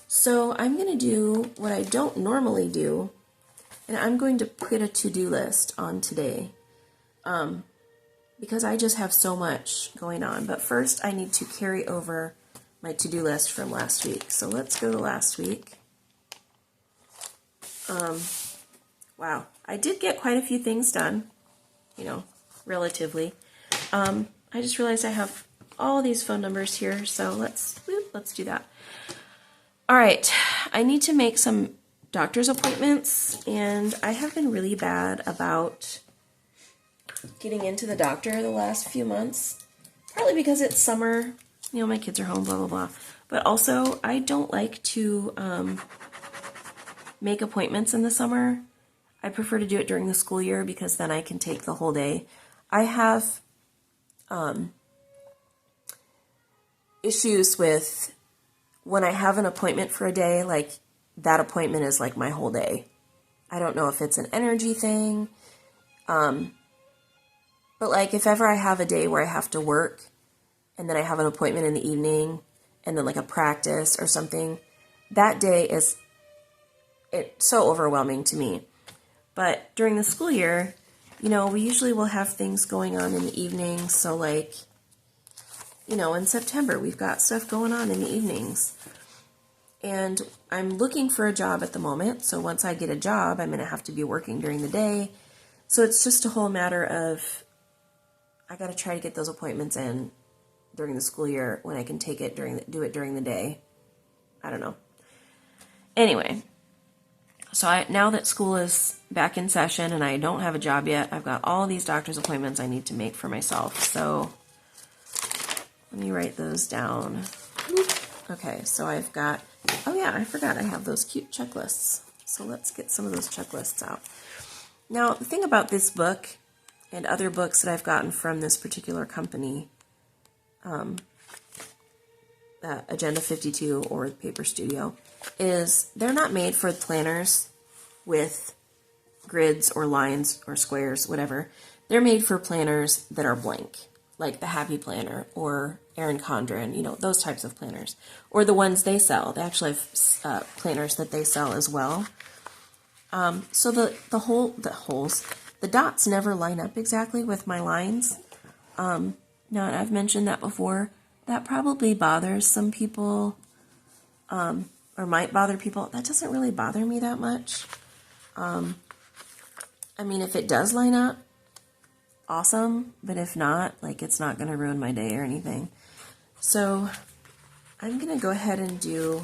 So I'm going to do what I don't normally do, and I'm going to put a to-do list on today because I just have so much going on. But first I need to carry over my to-do list from last week. So let's go to last week. Wow, I did get quite a few things done, you know, relatively. I just realized I have all these phone numbers here, so let's do that. All right, I need to make some doctor's appointments, and I have been really bad about getting into the doctor the last few months, partly because it's summer, you know, my kids are home, blah, blah, blah. But also, I don't like to make appointments in the summer. I prefer to do it during the school year because then I can take the whole day. I have issues with when I have an appointment for a day, like that appointment is like my whole day. I don't know if it's an energy thing, but like if ever I have a day where I have to work and then I have an appointment in the evening and then like a practice or something, that day is so overwhelming to me. But during the school year, you know, we usually will have things going on in the evenings. So like, you know, in September, we've got stuff going on in the evenings. And I'm looking for a job at the moment. So once I get a job, I'm going to have to be working during the day. So it's just a whole matter of, I got to try to get those appointments in during the school year when I can take it do it during the day. I don't know. Anyway, so now that school is back in session and I don't have a job yet, I've got all these doctor's appointments I need to make for myself. So let me write those down. Okay, so I've got, oh yeah, I forgot I have those cute checklists. So let's get some of those checklists out. Now, the thing about this book and other books that I've gotten from this particular company, Agenda 52 or Paper Studio, is they're not made for planners with grids or lines or squares, whatever. They're made for planners that are blank, like the Happy Planner or Erin Condren, you know, those types of planners. Or the ones they sell. They actually have planners that they sell as well. So the dots never line up exactly with my lines. Now, and I've mentioned that before. That probably bothers some people, or might bother people. That doesn't really bother me that much. I mean, if it does line up, awesome. But if not, like, it's not going to ruin my day or anything. So I'm going to go ahead and do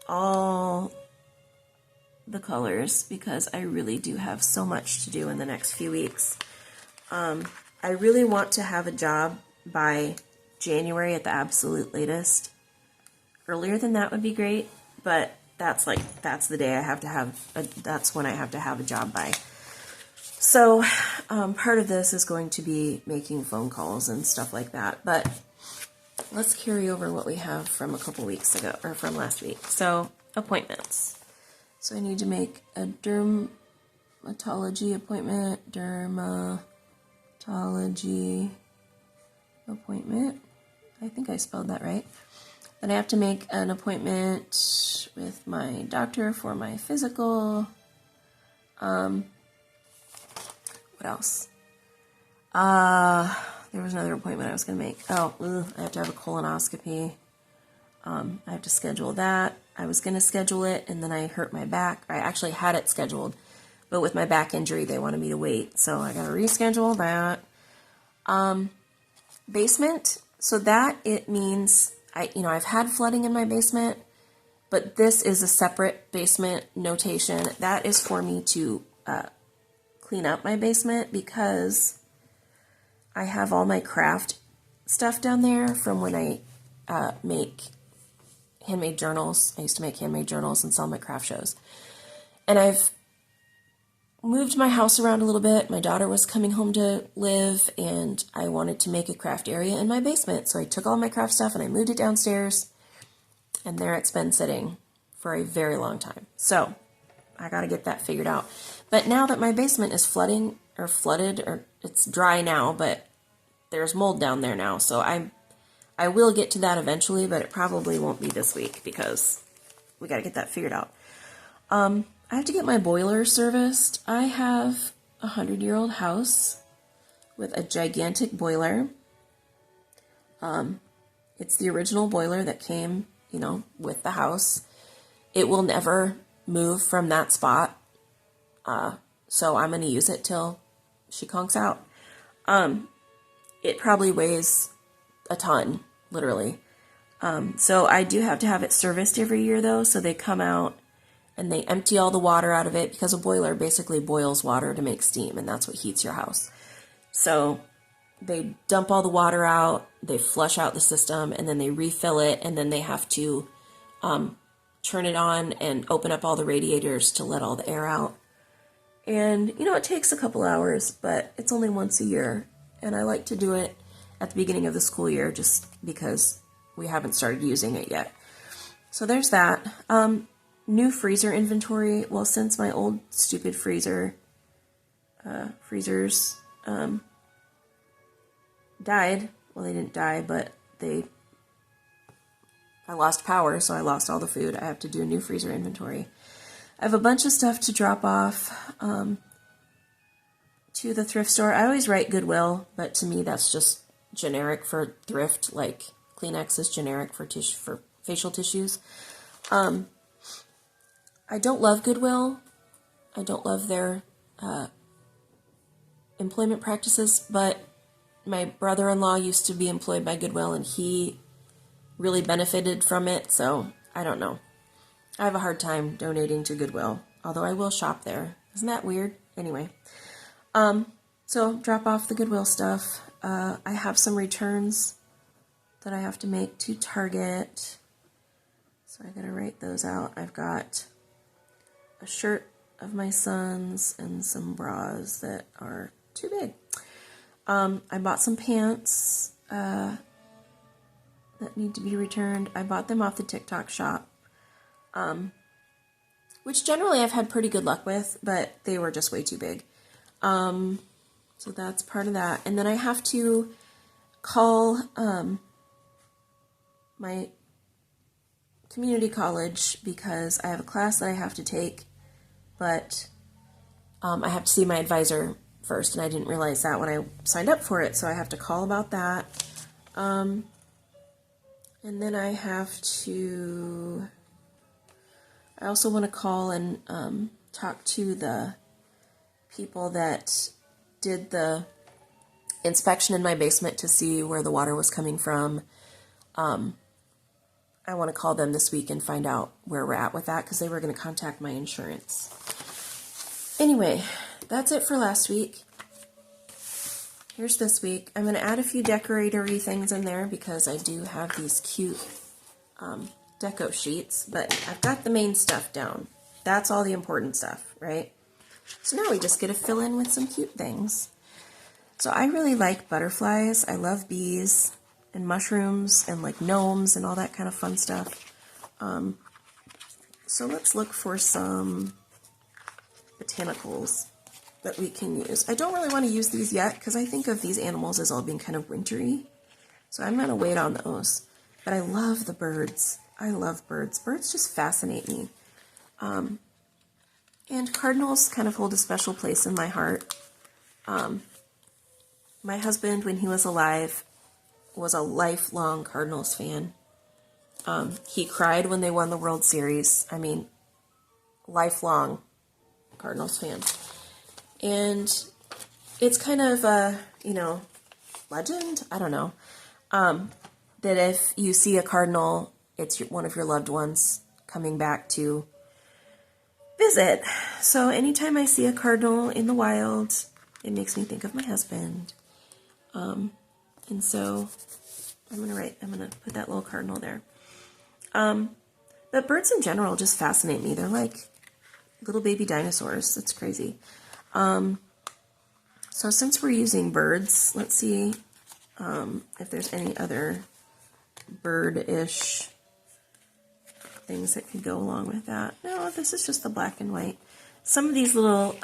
all the colors because I really do have so much to do in the next few weeks. I really want to have a job by January at the absolute latest. Earlier than that would be great, but that's the day I have to have, that's when I have to have a job by. So part of this is going to be making phone calls and stuff like that, but let's carry over what we have from a couple weeks ago, or from last week. So appointments. So I need to make a dermatology appointment, dermatology appointment. I think I spelled that right. Then I have to make an appointment with my doctor for my physical. What else? There was another appointment I was going to make. Oh, I have to have a colonoscopy. I have to schedule that. I was going to schedule it, and then I hurt my back. I actually had it scheduled, but with my back injury, they wanted me to wait, so I got to reschedule that. Basement. So that, it means, I've had flooding in my basement, but this is a separate basement notation. That is for me to clean up my basement because I have all my craft stuff down there from when I make handmade journals. I used to make handmade journals and sell my craft shows. And I've moved my house around a little bit. My daughter was coming home to live, and I wanted to make a craft area in my basement. So I took all my craft stuff and I moved it downstairs, and there it's been sitting for a very long time. So I got to get that figured out. But now that my basement is flooded, or it's dry now, but there's mold down there now. So I will get to that eventually, but it probably won't be this week because we got to get that figured out. I have to get my boiler serviced. I have a 100-year-old house with a gigantic boiler. It's the original boiler that came, with the house. It will never move from that spot. So I'm going to use it till she conks out. It probably weighs a ton, literally. So I do have to have it serviced every year, though. So they come out and they empty all the water out of it, because a boiler basically boils water to make steam, and that's what heats your house. So they dump all the water out, they flush out the system, and then they refill it, and then they have to turn it on and open up all the radiators to let all the air out. And, it takes a couple hours, but it's only once a year. And I like to do it at the beginning of the school year just because we haven't started using it yet. So there's that. New freezer inventory. Well, since my old stupid freezers died, well, they didn't die, but I lost power, so I lost all the food. I have to do a new freezer inventory. I have a bunch of stuff to drop off to the thrift store. I always write Goodwill, but to me that's just generic for thrift, like Kleenex is generic for facial tissues. I don't love Goodwill. I don't love their employment practices, but my brother-in-law used to be employed by Goodwill, and he really benefited from it, so I don't know. I have a hard time donating to Goodwill, although I will shop there. Isn't that weird? Anyway, so drop off the Goodwill stuff. I have some returns that I have to make to Target, so I gotta write those out. I've got a shirt of my son's and some bras that are too big. I bought some pants that need to be returned. I bought them off the TikTok shop, which generally I've had pretty good luck with, but they were just way too big. So that's part of that. And then I have to call my community college because I have a class that I have to take, but I have to see my advisor first, and I didn't realize that when I signed up for it, so I have to call about that. And then I have to, I also want to call and talk to the people that did the inspection in my basement to see where the water was coming from. I want to call them this week and find out where we're at with that, because they were going to contact my insurance. Anyway, that's it for last week. Here's this week. I'm going to add a few decoratory things in there because I do have these cute deco sheets, but I've got the main stuff down. That's all the important stuff, right? So now we just get to fill in with some cute things. So I really like butterflies. I love bees and mushrooms and like gnomes and all that kind of fun stuff. So let's look for some botanicals that we can use. I don't really want to use these yet because I think of these animals as all being kind of wintry. So I'm going to wait on those. But I love the birds. I love birds. Birds just fascinate me. And cardinals kind of hold a special place in my heart. My husband, when he was alive, was a lifelong Cardinals fan. He cried when they won the World Series. I mean, lifelong Cardinals fan. And it's kind of a, legend? I don't know. That if you see a cardinal, it's one of your loved ones coming back to visit. So anytime I see a cardinal in the wild, it makes me think of my husband. And so I'm going to put that little cardinal there. But birds in general just fascinate me. They're like little baby dinosaurs. It's crazy. So since we're using birds, let's see if there's any other bird-ish things that could go along with that. No, this is just the black and white. Some of these little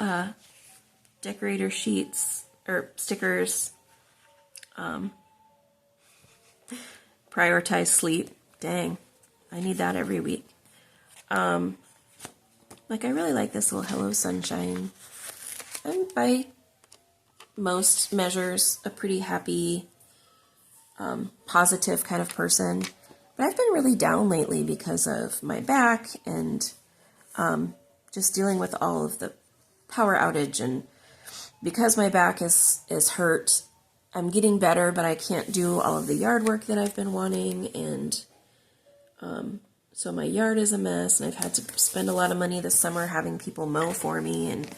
decorator sheets or stickers prioritize sleep. Dang, I need that every week. Like I really like this little Hello Sunshine. I'm by most measures a pretty happy, positive kind of person. But I've been really down lately because of my back and just dealing with all of the power outage. And because my back is hurt, I'm getting better, but I can't do all of the yard work that I've been wanting. And so my yard is a mess, and I've had to spend a lot of money this summer having people mow for me. And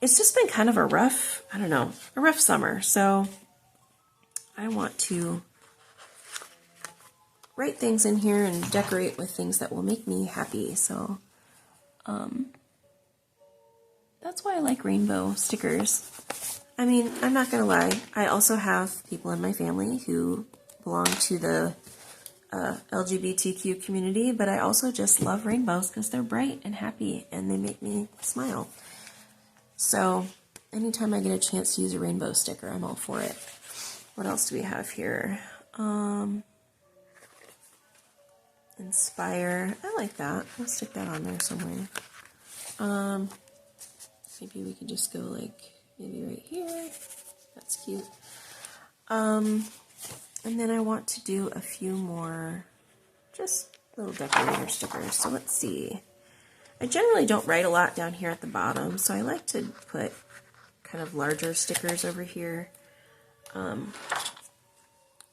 it's just been kind of a rough summer. So I want to write things in here and decorate with things that will make me happy. So that's why I like rainbow stickers. I mean, I'm not going to lie. I also have people in my family who belong to the LGBTQ community, but I also just love rainbows because they're bright and happy and they make me smile. So anytime I get a chance to use a rainbow sticker, I'm all for it. What else do we have here? Inspire. I like that. I'll stick that on there somewhere. Maybe we could just go like maybe right here. That's cute. And then I want to do a few more just little decorator stickers. So let's see. I generally don't write a lot down here at the bottom, so I like to put kind of larger stickers over here.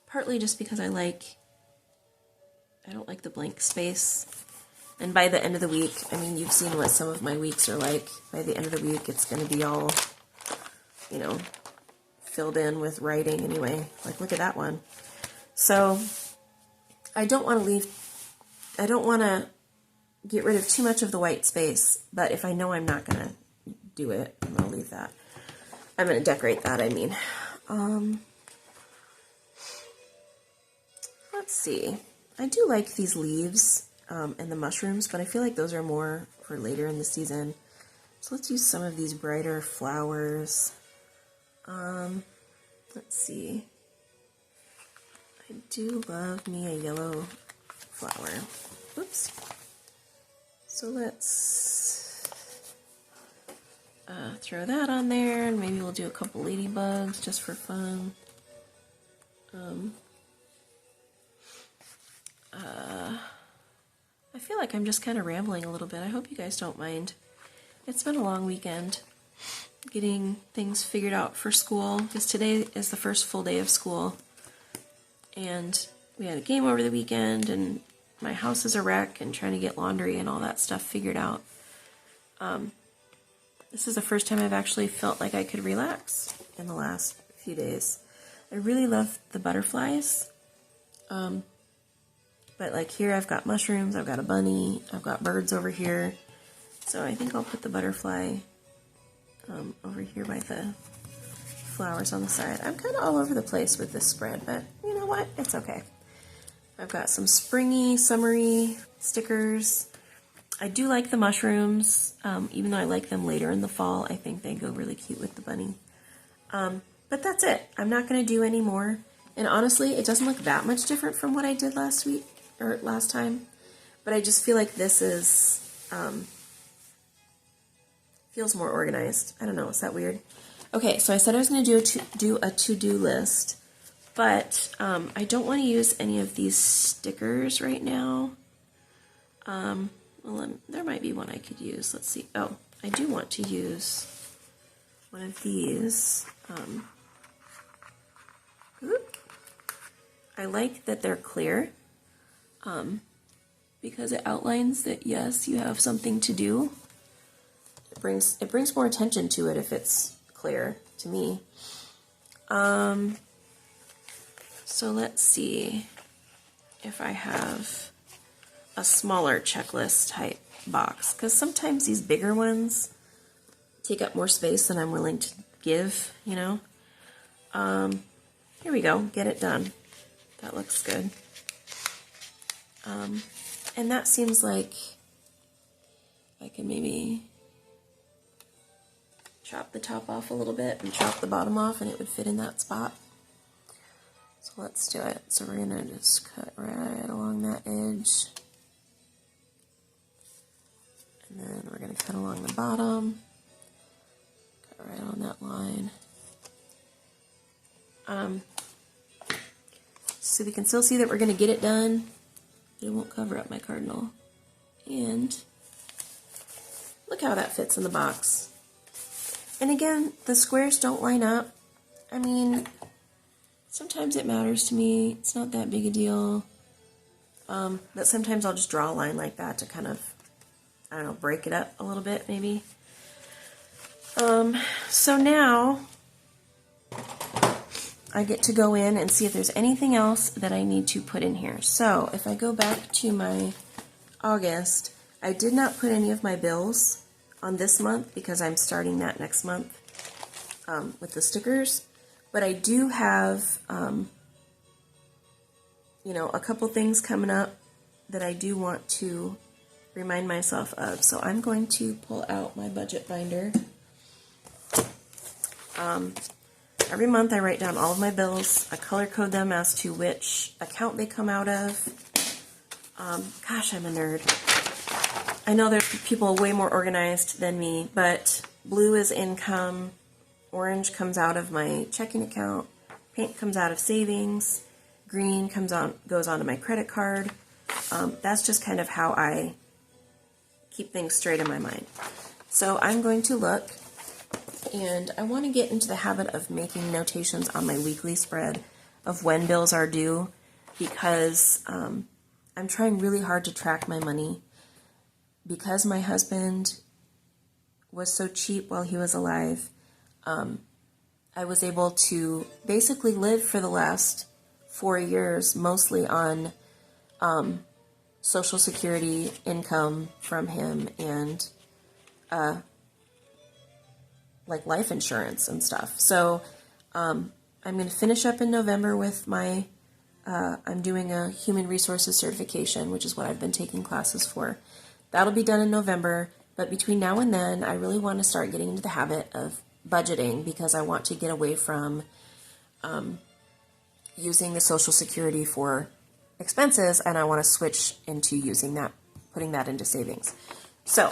Partly just because I don't like the blank space. And by the end of the week, I mean, you've seen what some of my weeks are like. By the end of the week, it's going to be all, you know, filled in with writing anyway. Like, look at that one. So, I don't want to get rid of too much of the white space, but if I know I'm not going to do it, I'm going to leave that. I'm going to decorate that, I mean. Let's see. I do like these leaves and the mushrooms, but I feel like those are more for later in the season. So let's use some of these brighter flowers. Let's see. I do love me a yellow flower. Oops. So let's throw that on there, and maybe we'll do a couple ladybugs just for fun. I feel like I'm just kind of rambling a little bit. I hope you guys don't mind. It's been a long weekend getting things figured out for school, because today is the first full day of school. And we had a game over the weekend, and my house is a wreck, and trying to get laundry and all that stuff figured out. This is the first time I've actually felt like I could relax in the last few days. I really love the butterflies. But like here I've got mushrooms, I've got a bunny, I've got birds over here. So I think I'll put the butterfly over here by the flowers on the side. I'm kind of all over the place with this spread, but you know what? It's okay. I've got some springy, summery stickers. I do like the mushrooms, even though I like them later in the fall. I think they go really cute with the bunny. But that's it. I'm not going to do any more. And honestly, it doesn't look that much different from what I did last week, or last time. But I just feel like this is, feels more organized. I don't know, is that weird? Okay, so I said I was going to do a to-do list, but I don't want to use any of these stickers right now. Well, there might be one I could use. Let's see. Oh, I do want to use one of these. I like that they're clear because it outlines that, yes, you have something to do. It brings more attention to it if it's clear to me. So let's see if I have a smaller checklist type box, because sometimes these bigger ones take up more space than I'm willing to give, you know. Here we go, get it done. That looks good. And that seems like I can maybe chop the top off a little bit and chop the bottom off, and it would fit in that spot. So let's do it. So we're gonna just cut right along that edge. And then we're going to cut along the bottom, cut right on that line. So we can still see that we're going to get it done, but it won't cover up my cardinal. And look how that fits in the box. And again, the squares don't line up. I mean, sometimes it matters to me. It's not that big a deal. But sometimes I'll just draw a line like that to kind of, I don't know, break it up a little bit, maybe. So now I get to go in and see if there's anything else that I need to put in here. So if I go back to my August, I did not put any of my bills on this month because I'm starting that next month with the stickers. But I do have, you know, a couple things coming up that I do want to remind myself of. So I'm going to pull out my budget binder. Every month I write down all of my bills. I color code them as to which account they come out of. Gosh, I'm a nerd. I know there's people way more organized than me, but blue is income, orange comes out of my checking account, pink comes out of savings, green goes onto my credit card. That's just kind of how I keep things straight in my mind. So I'm going to look And I want to get into the habit of making notations on my weekly spread of when bills are due, because I'm trying really hard to track my money. Because my husband was so cheap while he was alive, I was able to basically live for the last 4 years mostly on Social Security income from him and like life insurance and stuff. So I'm going to finish up in November with my, I'm doing a human resources certification, which is what I've been taking classes for. That'll be done in November, but between now and then, I really want to start getting into the habit of budgeting, because I want to get away from using the Social Security for expenses, and I want to switch into using that, putting that into savings. So,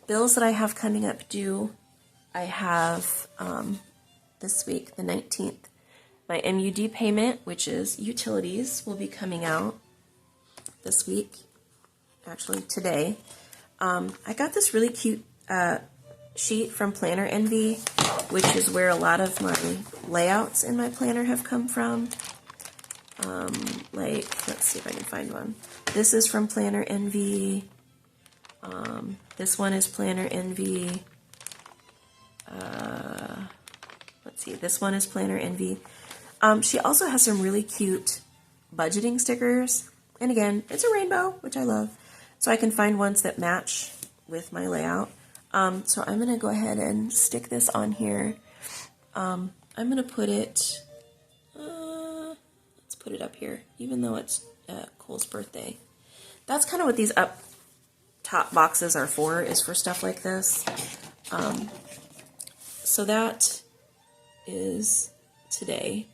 bills that I have coming up due, I have this week, the 19th, my MUD payment, which is utilities, will be coming out this week, actually today. I got this really cute sheet from Planner Envy, which is where a lot of my layouts in my planner have come from. Like, let's see if I can find one. This is from Planner Envy. This one is Planner Envy. Let's see, this one is Planner Envy. She also has some really cute budgeting stickers. And again, it's a rainbow, which I love. So I can find ones that match with my layout. So I'm going to go ahead and stick this on here. I'm going to put it, let's put it up here, even though it's Cole's birthday. That's kind of what these up top boxes are for, is for stuff like this. So that is today.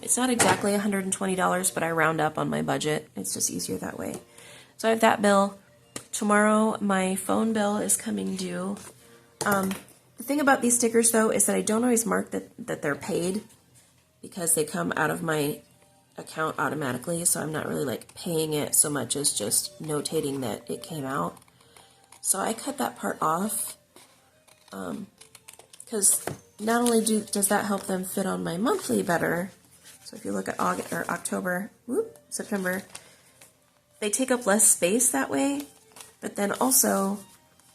It's not exactly $120, but I round up on my budget. It's just easier that way. So I have that bill. Tomorrow, my phone bill is coming due. The thing about these stickers, though, is that I don't always mark that they're paid, because they come out of my account automatically, so I'm not really like paying it so much as just notating that it came out. So I cut that part off, because not only does that help them fit on my monthly better, so if you look at August or October, September, they take up less space that way, but then also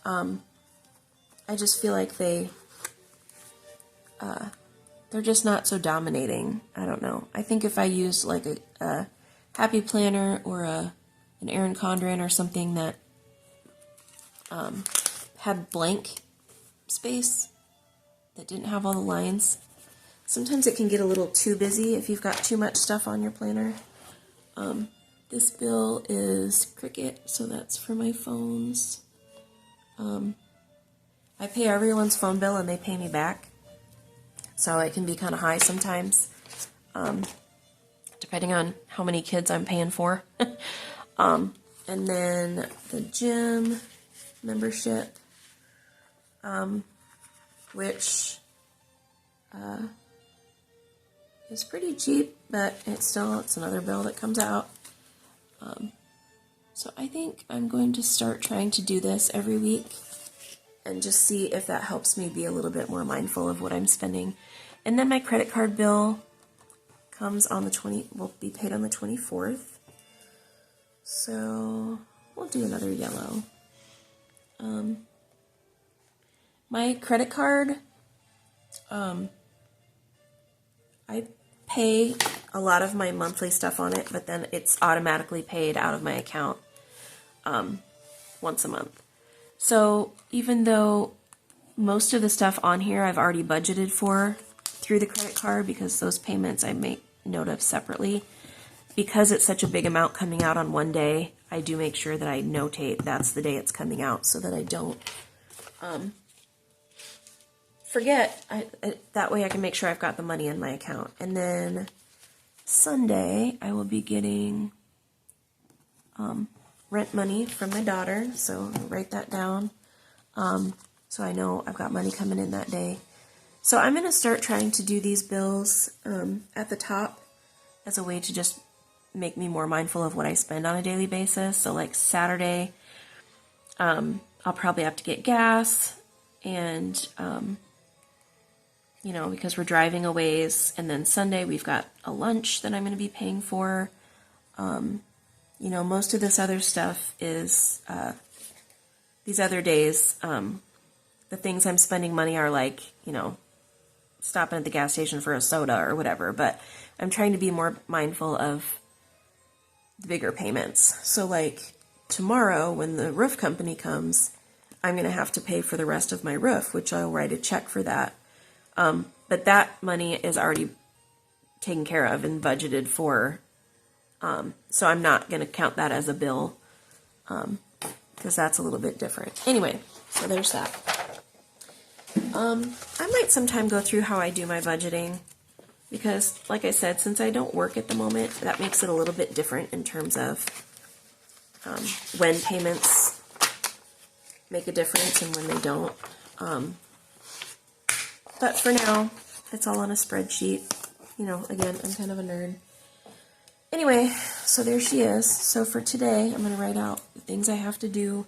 I just feel like they're just not so dominating. I don't know. I think if I used like a Happy Planner or an Erin Condren or something that had blank space, that didn't have all the lines, sometimes it can get a little too busy if you've got too much stuff on your planner. This bill is Cricket, so that's for my phones. I pay everyone's phone bill and they pay me back, so it can be kind of high sometimes, depending on how many kids I'm paying for. And then the gym membership, which is pretty cheap, but it's another bill that comes out. So I think I'm going to start trying to do this every week and just see if that helps me be a little bit more mindful of what I'm spending. And then my credit card bill comes on will be paid on the 24th. So we'll do another yellow. My credit card, I pay a lot of my monthly stuff on it, but then it's automatically paid out of my account once a month. So even though most of the stuff on here I've already budgeted for through the credit card, because those payments I make note of separately, because it's such a big amount coming out on one day, I do make sure that I notate that's the day it's coming out, so that I don't forget. That way I can make sure I've got the money in my account. And then Sunday I will be getting rent money from my daughter, so I'll write that down, so I know I've got money coming in that day. So I'm going to start trying to do these bills at the top as a way to just make me more mindful of what I spend on a daily basis. So like Saturday, I'll probably have to get gas, and, you know, because we're driving a ways, and then Sunday we've got a lunch that I'm going to be paying for. You know, most of this other stuff is, these other days, the things I'm spending money are like, you know, stopping at the gas station for a soda or whatever, but I'm trying to be more mindful of the bigger payments. So like tomorrow when the roof company comes, I'm going to have to pay for the rest of my roof, which I'll write a check for that. But that money is already taken care of and budgeted for. So I'm not going to count that as a bill, because that's a little bit different. Anyway, so there's that. I might sometime go through how I do my budgeting, because like I said, since I don't work at the moment, that makes it a little bit different in terms of when payments make a difference and when they don't. But for now, it's all on a spreadsheet. You know, again, I'm kind of a nerd. Anyway, so there she is. So for today, I'm going to write out the things I have to do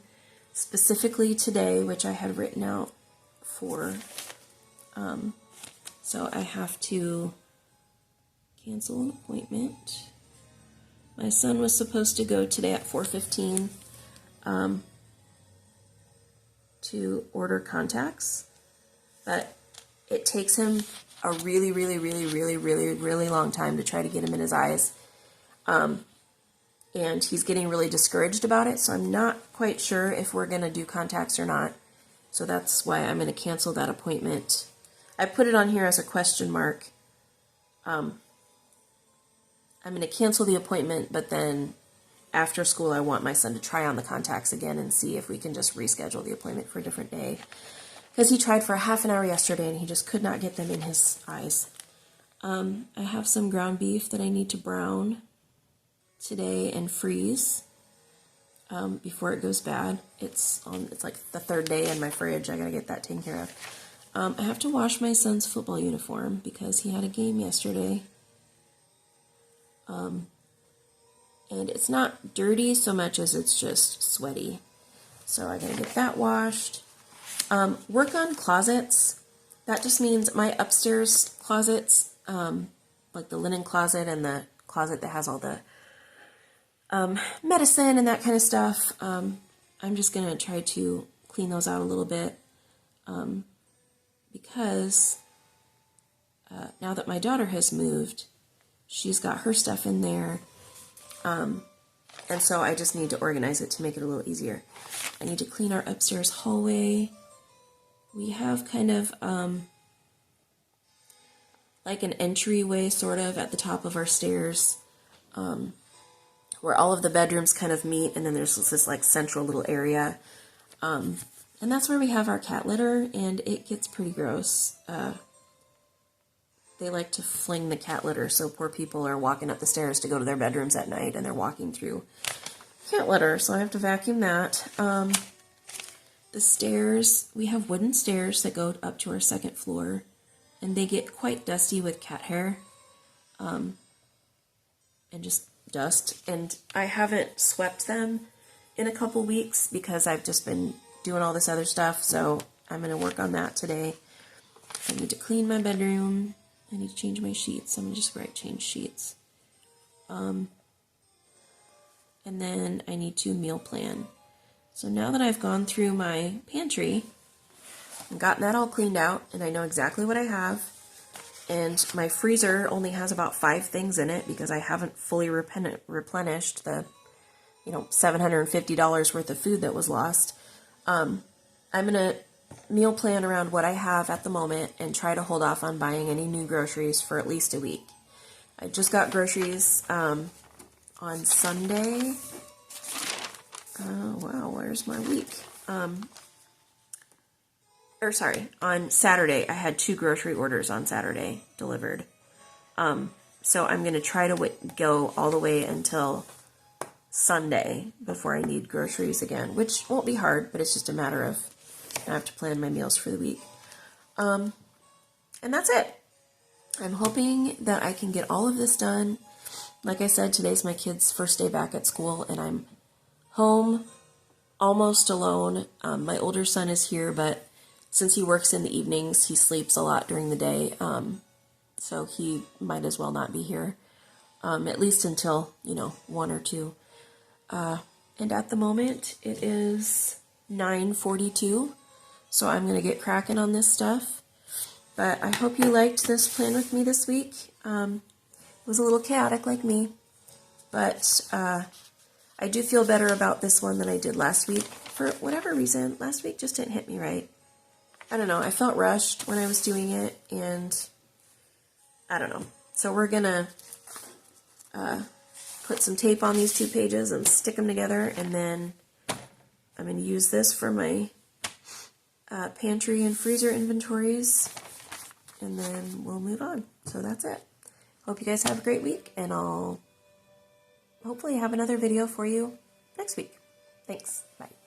specifically today, which I had written out for. So I have to cancel an appointment. My son was supposed to go today at 4:15 to order contacts, but it takes him a really long time to try to get him in his eyes. And he's getting really discouraged about it, so I'm not quite sure if we're going to do contacts or not. So that's why I'm going to cancel that appointment. I put it on here as a question mark. I'm going to cancel the appointment, but then after school I want my son to try on the contacts again and see if we can just reschedule the appointment for a different day. Because he tried for a half an hour yesterday and he just could not get them in his eyes. I have some ground beef that I need to brown today and freeze before it goes bad. It's like the third day in my fridge. I gotta get that taken care of. I have to wash my son's football uniform because he had a game yesterday. And it's not dirty so much as it's just sweaty. So I gotta get that washed. Work on closets. That just means my upstairs closets, like the linen closet and the closet that has all the medicine and that kind of stuff. I'm just going to try to clean those out a little bit, because now that my daughter has moved, she's got her stuff in there, and so I just need to organize it to make it a little easier. I need to clean our upstairs hallway. We have kind of like an entryway sort of at the top of our stairs, where all of the bedrooms kind of meet, and then there's this like central little area. And that's where we have our cat litter, and it gets pretty gross. They like to fling the cat litter, so poor people are walking up the stairs to go to their bedrooms at night, and they're walking through cat litter, so I have to vacuum that. The stairs, we have wooden stairs that go up to our second floor, and they get quite dusty with cat hair, and just dust, and I haven't swept them in a couple weeks because I've just been doing all this other stuff, so I'm going to work on that today. I need to clean my bedroom. I need to change my sheets. I'm going to just write change sheets. And then I need to meal plan. So now that I've gone through my pantry and gotten that all cleaned out, and I know exactly what I have, and my freezer only has about 5 things in it because I haven't fully replenished the, $750 worth of food that was lost. I'm going to meal plan around what I have at the moment and try to hold off on buying any new groceries for at least a week. I just got groceries on Sunday. Wow, where's my week? On Saturday. I had 2 grocery orders on Saturday delivered. So I'm going to try to go all the way until Sunday before I need groceries again, which won't be hard, but it's just a matter of I have to plan my meals for the week. And that's it. I'm hoping that I can get all of this done. Like I said, today's my kid's first day back at school, and I'm home almost alone. My older son is here, but since he works in the evenings, he sleeps a lot during the day, so he might as well not be here, at least until, 1 or 2. And at the moment, it is 9:42, so I'm going to get cracking on this stuff. But I hope you liked this plan with me this week. It was a little chaotic like me, but I do feel better about this one than I did last week. For whatever reason, last week just didn't hit me right. I don't know, I felt rushed when I was doing it, and I don't know. So we're going to put some tape on these 2 pages and stick them together, and then I'm going to use this for my pantry and freezer inventories, and then we'll move on. So that's it. Hope you guys have a great week, and I'll hopefully have another video for you next week. Thanks. Bye.